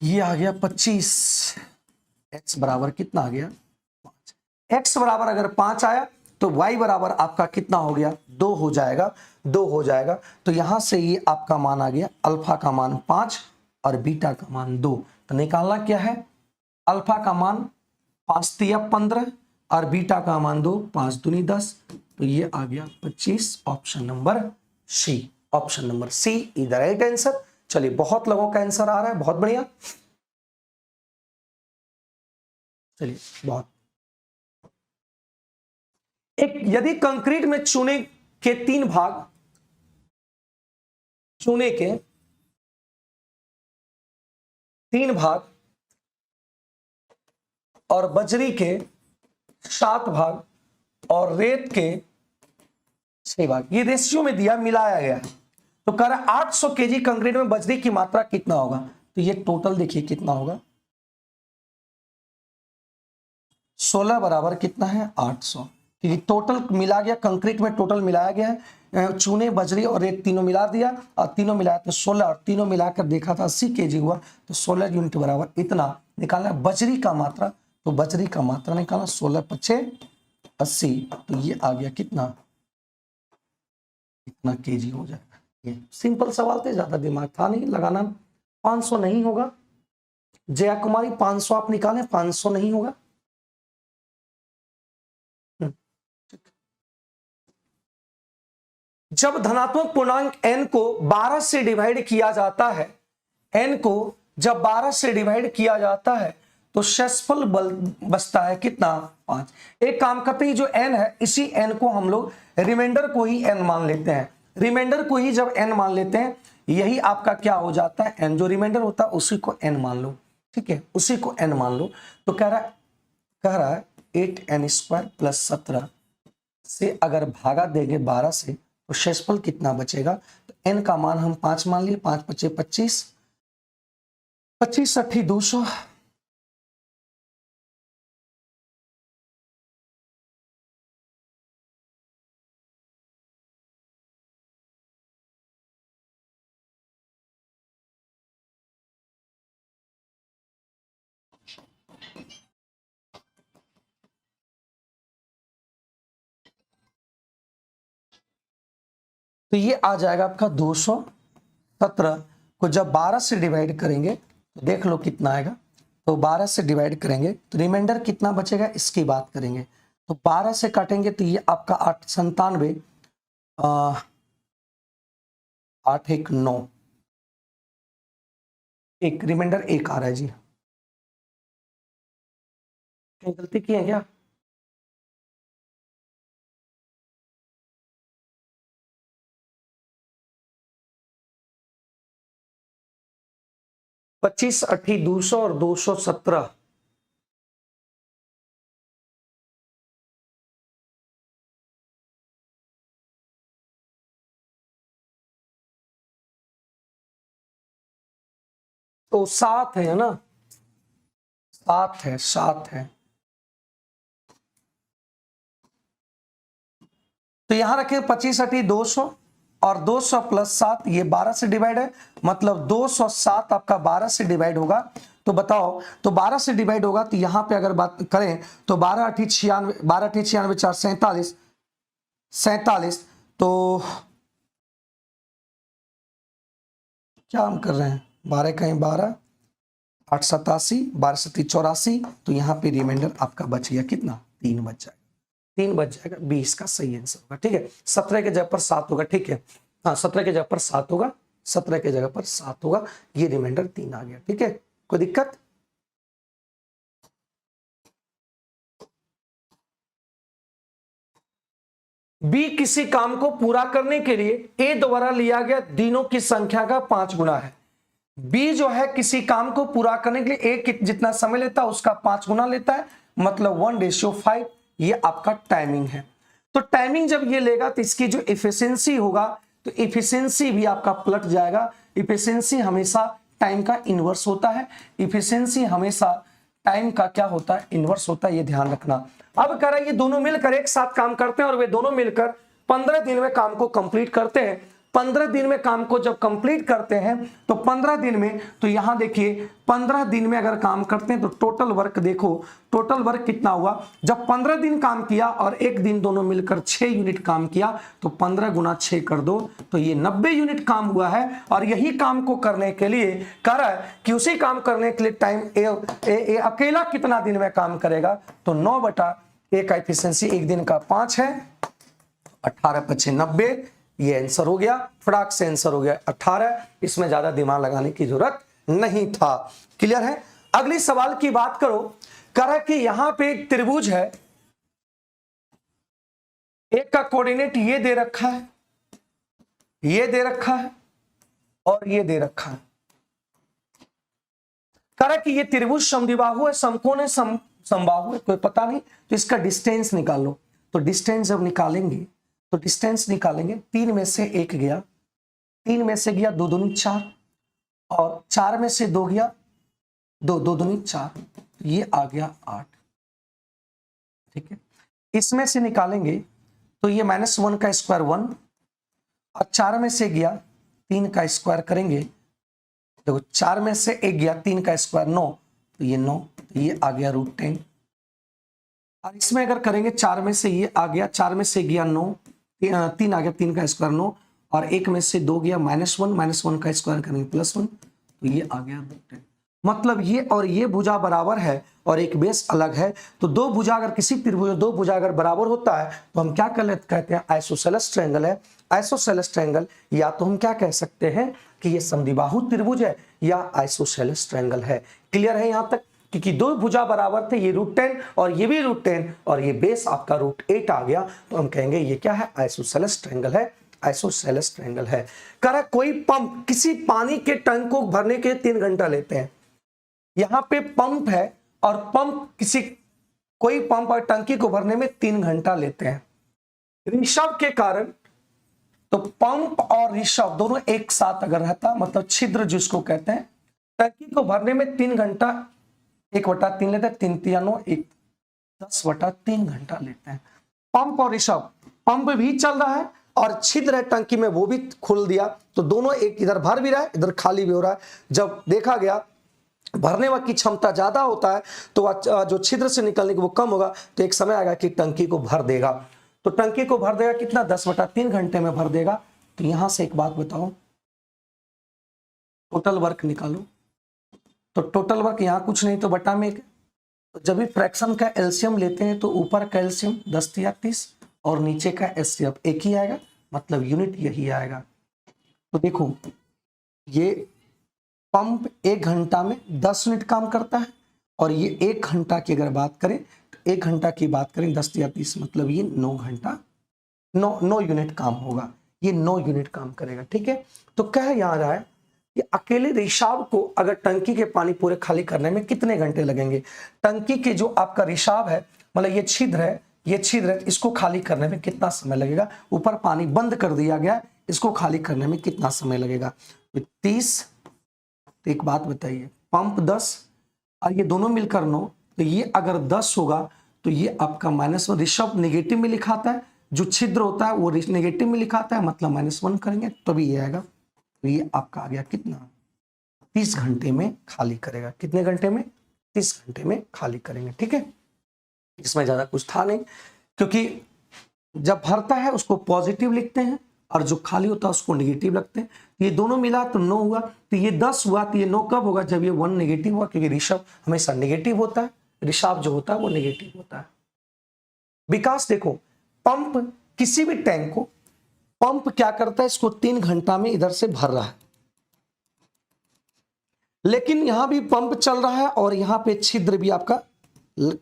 ये आ गया 25, x बराबर कितना आ गया 5। x बराबर अगर 5 आया तो y बराबर आपका कितना हो गया 2 हो जाएगा, 2 हो जाएगा। तो यहां से ये आपका मान आ गया, अल्फा का मान 5 और बीटा का मान 2। तो निकालना क्या है, अल्फा का मान 5 तिया 15 और बीटा का मान 2, 5 दूनी 10, तो ये आ गया 25। Option number C, option number C is the right answer. चलिए बहुत लोगों का आंसर आ रहा है, बहुत बढ़िया। चलिए बहुत, एक यदि कंक्रीट में चूने के 3 भाग, चूने के 3 भाग और बजरी के 7 भाग और रेत के 6 भाग, ये रेशियो में दिया, मिलाया गया है, तो कह रहा 800 केजी कंक्रीट में बजरी की मात्रा कितना होगा। तो ये टोटल देखिए कितना होगा, 16 बराबर कितना है 800, क्योंकि टोटल मिला गया, कंक्रीट में टोटल मिलाया गया है, चूने बजरी और रेत तीनों मिला दिया और तीनों मिलाया तो 16, और तीनों मिलाकर देखा था 80 केजी हुआ, तो 16 यूनिट बराबर इतना निकालना। बजरी का मात्रा, तो बजरी का मात्रा निकालना 16 × 80, तो ये आ गया कितना, कितना केजी हो जाएगा। ये सिंपल सवाल थे, ज्यादा दिमाग था नहीं लगाना। 500 नहीं होगा, जया कुमारी 500 आप निकालें, 500 नहीं होगा। जब धनात्मक पूर्णांक n को 12 से डिवाइड किया जाता है, n को जब 12 से डिवाइड किया जाता है तो शेषफल बल बचता है कितना, 5। एक काम करते हैं, जो n है इसी n को हम लोग रिमाइंडर को ही n मान लेते हैं, रिमाइंडर को ही जब n मान लेते हैं यही आपका क्या हो जाता है n, जो रिमाइंडर होता है उसी को n मान लो, ठीक है, उसी को n मान लो। तो कह रहा है 8n² + 17 से अगर भागा देंगे 12 से तो शेषफल कितना बचेगा, तो n का मान हम 5 मान लिए, 5 × 5 = 25, 25 × 8 = 200, तो ये आ जाएगा आपका 217 को जब 12 से डिवाइड करेंगे तो देख लो कितना आएगा। तो 12 से डिवाइड करेंगे तो रिमाइंडर कितना बचेगा इसकी बात करेंगे, तो 12 से काटेंगे तो ये आपका 897, 8 × 1 = 9, एक रिमाइंडर 1 आ रहा है जी, कहीं गलती की है क्या? पच्चीस 8 = 200 और 217, तो 7 है ना, 7 है, 7 है। तो यहां रखें 25 × 8 = 200 और 200 + 7 ये 12 से डिवाइड है, मतलब 207 आपका 12 से डिवाइड होगा। तो बताओ, तो 12 से डिवाइड होगा तो यहां पे अगर बात करें तो 12 × 8 = 96, 12 × 8 = 96, 4 = 47, तो क्या हम कर रहे हैं, 12 कहीं 12, 8 × 7 = 87, 12 × 7 = 84, तो यहाँ पे रिमाइंडर आपका बच गया कितना, 3 बच जाएगा, 3 बच जाएगा, 20 का सही आंसर होगा, ठीक है। 17 के जगह पर 7 होगा, ठीक है, हाँ 17 के जगह पर 7 होगा, 17 के जगह पर 7 होगा, ये रिमाइंडर 3 आ गया, ठीक है, कोई दिक्कत? बी किसी काम को पूरा करने के लिए ए द्वारा लिया गया दिनों की संख्या का 5 गुना है। बी जो है किसी काम को पूरा करने के लिए ए जितना समय लेता है उसका 5 गुना लेता है, मतलब 1:5, ये आपका टाइमिंग है। तो टाइमिंग जब ये लेगा तो इसकी जो इफिशियंसी होगा तो इफिशियंसी भी आपका पलट जाएगा। इफिशियंसी हमेशा टाइम का इनवर्स होता है, इफिशियंसी हमेशा टाइम का क्या होता है, इनवर्स होता है, ये ध्यान रखना। अब कह रहा है ये दोनों मिलकर एक साथ काम करते हैं और वे दोनों मिलकर 15 दिन में काम को कंप्लीट करते हैं, 15 दिन में काम को जब कंप्लीट करते हैं तो 15 दिन में, तो यहां देखिए 15 दिन में अगर काम करते हैं तो टोटल वर्क देखो, टोटल वर्क कितना हुआ, जब 15 दिन काम किया और एक दिन दोनों मिलकर 6 यूनिट काम किया तो 15 गुना 6 कर दो तो ये 90 यूनिट काम हुआ है। और यही काम को करने के लिए कह रहा है कि उसी काम करने के लिए टाइम ए अकेला कितना दिन में काम करेगा, तो 9/1 का एफिशिएंसी एक दिन का 5 है, 18×5 = 90, ये आंसर हो गया, फटाक से आंसर हो गया 18। इसमें ज्यादा दिमाग लगाने की जरूरत नहीं था। क्लियर है। अगली सवाल की बात करो, कह रहा है कि यहां पे एक त्रिभुज है, एक का कोऑर्डिनेट ये दे रखा है, ये दे रखा है और ये दे रखा है। कह रहा है कि ये त्रिभुज समद्विबाहु है, समकोण है, समबाहु है, कोई पता नहीं, तो इसका डिस्टेंस निकाल लो। तो डिस्टेंस जब निकालेंगे तो डिस्टेंस निकालेंगे, 3 में से 1 गया, 3 में से गया 2 दूनी 4 और 4 में से 2 गया 2, 2 दूनी 4, तो ये आ गया 8। ठीक है, इसमें से निकालेंगे तो ये -1 का स्क्वायर 1 और 4 में से गया 3 का स्क्वायर करेंगे, देखो 4 में से 1 गया 3 का स्क्वायर 9, तो ये 9, तो ये आ गया √10। और इसमें अगर करेंगे 4 में से ये आ गया, 4 में से गया 9, 3 आ गया, 3 का स्क्वायर 9 और 1 में से 2 गया -1 का स्क्वायर करेंगे +1, तो ये आ गया √10। मतलब ये और ये भुजा बराबर है और एक बेस अलग है, तो दो भुजा अगर किसी त्रिभुज दो भुजा अगर बराबर होता है तो हम क्या कहते हैं, आइसोसेलेस ट्रायंगल है। आइसोसेलेस ट्रायंगल या तो हम क्या कह सकते हैं कि ये समद्विबाहु त्रिभुज है या आइसोसेलेस ट्रायंगल है। क्लियर है यहां तक, क्योंकि दो भुजा बराबर थे, ये √10 और ये भी √10 और ये बेस आपका √8 आ गया, तो हम कहेंगे ये क्या है, आइसोसेलेस ट्रायंगल है, आइसोसेलेस ट्रायंगल है। कह रहा कोई पंप किसी पानी के टैंक को भरने के 3 घंटा लेते हैं। यहां पे पंप है और पंप कोई पंप और टंकी को भरने में 3 घंटा लेते हैं। रिषभ के कारण तो पंप और रिषभ दोनों एक साथ अगर रहता, मतलब छिद्र जिसको कहते हैं, टंकी को भरने में 3 घंटा 1/3 लेते हैं, 3 × 9 = 10/3 घंटा लेते हैं। पंप और ऋषभ, पंप भी चल रहा है और छिद्र है टंकी में वो भी खोल दिया, तो दोनों एक इधर भर भी रहा है इधर खाली भी हो रहा है। जब देखा गया भरने की क्षमता ज्यादा होता है तो जो छिद्र से निकलने की वो कम होगा, तो एक समय आएगा कि टंकी को भर देगा। तो टंकी को भर देगा कितना, 10/3 घंटे में भर देगा। तो यहां से एक बात बताओ, टोटल वर्क निकालो। तो टोटल वर्क यहाँ कुछ नहीं तो बटा में 1। तो जब भी फ्रैक्शन का एलसीएम लेते हैं तो ऊपर का एलसीएम 10 × 30 और नीचे का एचसीएफ एक ही आएगा, मतलब यूनिट यही आएगा। तो देखो ये पंप 1 घंटा में 10 यूनिट काम करता है और ये 1 घंटा की अगर बात करें तो 1 घंटा की बात करें 10 × 30 मतलब ये 9 घंटा 9 यूनिट काम होगा, ये 9 यूनिट काम करेगा। ठीक है, तो कह यहाँ रहा है कि अकेले रिसाव को अगर टंकी के पानी पूरे खाली करने में कितने घंटे लगेंगे। टंकी के जो आपका रिसाव है, मतलब ये छिद्र है, ये छिद्र है, इसको खाली करने में कितना समय लगेगा। ऊपर पानी बंद कर दिया गया, इसको खाली करने में कितना समय लगेगा, 30। तो एक बात बताइए, पंप 10 और ये दोनों मिलकर 9, तो ये अगर 10 होगा तो ये आपका -1, ऋषभ नेगेटिव में लिखाता है, जो छिद्र होता है वो नेगेटिव में लिखाता है, मतलब -1 करेंगे तभी ये आएगा। तो ये आपका आ गया कितना, 30 घंटे में खाली करेगा। कितने घंटे में, 30 घंटे में खाली करेंगे। ठीक है, इसमें ज्यादा कुछ था नहीं, क्योंकि जब भरता है उसको पॉजिटिव लिखते हैं और जो खाली होता है उसको नेगेटिव लगते हैं। ये दोनों मिला तो 9 हुआ, तो ये 10 हुआ, तो ये 9 कब होगा, जब ये 1 नेगेटिव हुआ, क्योंकि ऋषभ हमेशा नेगेटिव होता है, ऋषभ जो होता है वो नेगेटिव होता है। विकास देखो, पंप किसी भी टैंक को पंप क्या करता है, इसको 3 घंटा में इधर से भर रहा है, लेकिन यहां भी पंप चल रहा है और यहां पे छिद्र भी आपका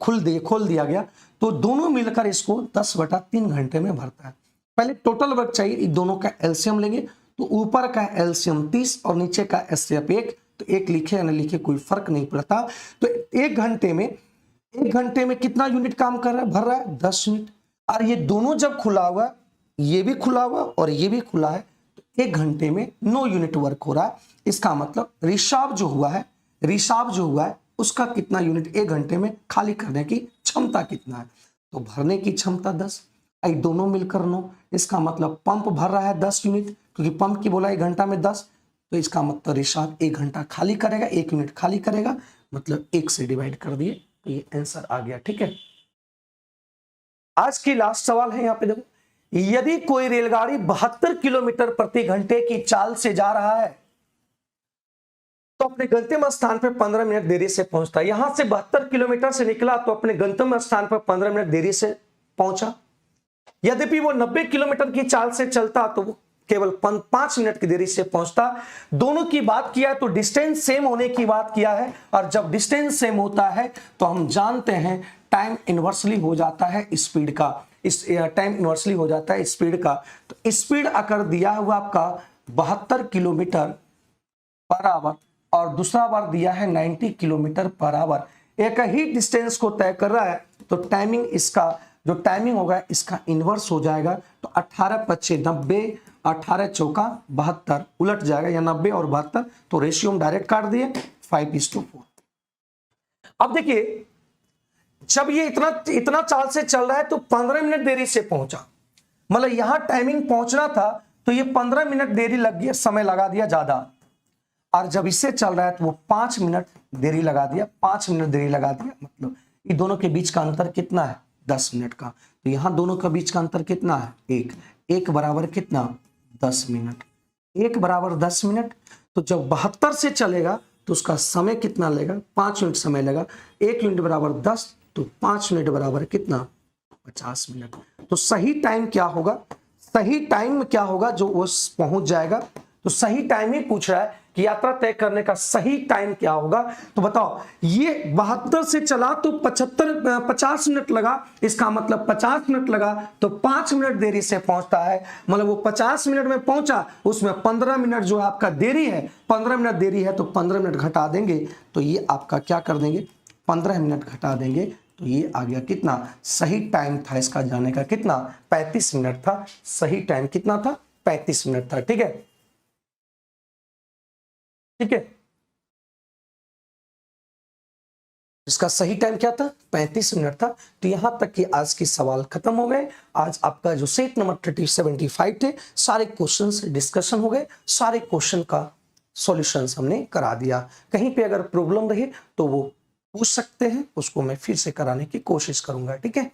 खोल दिया गया, तो दोनों मिलकर इसको 10/3 घंटे में भरता है। पहले टोटल वर्क चाहिए, इन दोनों का एलसीएम लेंगे, तो ऊपर का एलसीएम 30 और नीचे का एचसीएफ 1, तो 1 लिखे या न लिखे कोई फर्क नहीं पड़ता। तो 1 घंटे में कितना यूनिट काम कर रहा है, भर रहा है 10 यूनिट। और ये दोनों जब खुला हुआ, ये भी खुला हुआ और ये भी खुला है, तो 1 घंटे में 9 यूनिट वर्क हो रहा है। इसका मतलब रिसाव जो हुआ है उसका कितना यूनिट 1 घंटे में खाली करने की क्षमता कितना है, तो भरने की क्षमता 10 आई दोनों मिलकर 9, इसका मतलब पंप भर रहा है 10 यूनिट, क्योंकि पंप की बोला 1 घंटा में 10, तो इसका मतलब रिसाव 1 घंटा खाली करेगा, 1 यूनिट खाली करेगा, मतलब 1 से डिवाइड कर दिए, तो ये आंसर आ गया। ठीक है, आज की लास्ट सवाल है, यहाँ पे देखो, यदि कोई रेलगाड़ी 72 किलोमीटर प्रति घंटे की चाल से जा रहा है तो अपने गंतव्य स्थान पर 15 मिनट देरी से पहुंचता है। यहां से 72 किलोमीटर से निकला तो अपने गंतव्य स्थान पर 15 मिनट देरी से पहुंचा। यद्यपि वो 90 किलोमीटर की चाल से चलता तो वो केवल 5 मिनट की देरी से पहुंचता। दोनों की बात किया है तो डिस्टेंस सेम होने की बात किया है, और जब डिस्टेंस सेम होता है तो हम जानते हैं टाइम इनवर्सली हो जाता है स्पीड का, इस टाइम इनवर्सली हो जाता है स्पीड का। तो स्पीड अगर दिया हुआ आपका 72 किलोमीटर पर आवर और दूसरा बार दिया है 90 किलोमीटर पर आवर, एक ही डिस्टेंस को तय कर रहा है, तो टाइमिंग इसका जो टाइमिंग होगा इसका इनवर्स हो जाएगा। तो 18 25 90, 18 चौका 72 उलट जाएगा, या 90 और 72, तो रेशियो हम डायरेक्ट काट दिए 5:4। अब देखिए, जब ये इतना चाल से चल रहा है तो 15 मिनट देरी से पहुंचा, मतलब यहां टाइमिंग पहुंचना था तो ये 15 मिनट देरी लग गया, समय लगा दिया ज्यादा, और जब इससे चल रहा है तो वो 5 मिनट देरी लगा दिया, 5 मिनट देरी लगा दिया, मतलब ये दोनों के बीच का अंतर कितना है 10 मिनट का। तो यहां दोनों के बीच का अंतर कितना है 1 बराबर कितना 10 मिनट, 1 बराबर 10 मिनट। तो जब 72 से चलेगा तो उसका समय कितना लेगा 5 मिनट समय लेगा, 1 यूनिट बराबर 10, तो 5 मिनट बराबर कितना 50 मिनट। तो सही टाइम क्या होगा, सही टाइम क्या होगा जो वो पहुंच जाएगा। तो सही टाइम ही पूछ रहा है कि यात्रा तय करने का सही टाइम क्या होगा। तो बताओ, ये 72 से चला तो 50 मिनट लगा, इसका मतलब 50 मिनट लगा तो 5 मिनट देरी से पहुंचता है, मतलब वो 50 मिनट में पहुंचा, उसमें 15 मिनट जो आपका देरी है, 15 मिनट देरी है तो 15 मिनट घटा देंगे, तो ये आपका क्या कर देंगे 15 मिनट घटा देंगे, तो ये आ गया कितना, सही टाइम था इसका जाने का कितना 35 मिनट था, सही टाइम कितना था 35 मिनट था। ठीक है, ठीक है, इसका सही टाइम क्या था 35 मिनट था। तो यहां तक कि आज की सवाल खत्म हो गए। आज आपका जो सेट नंबर 3075 थे, सारे क्वेश्चंस डिस्कशन हो गए, सारे क्वेश्चन का सॉल्यूशंस हमने करा दिया। कहीं पे अगर प्रॉब्लम रही तो वो पूछ सकते हैं, उसको मैं फिर से कराने की कोशिश करूंगा। ठीक है।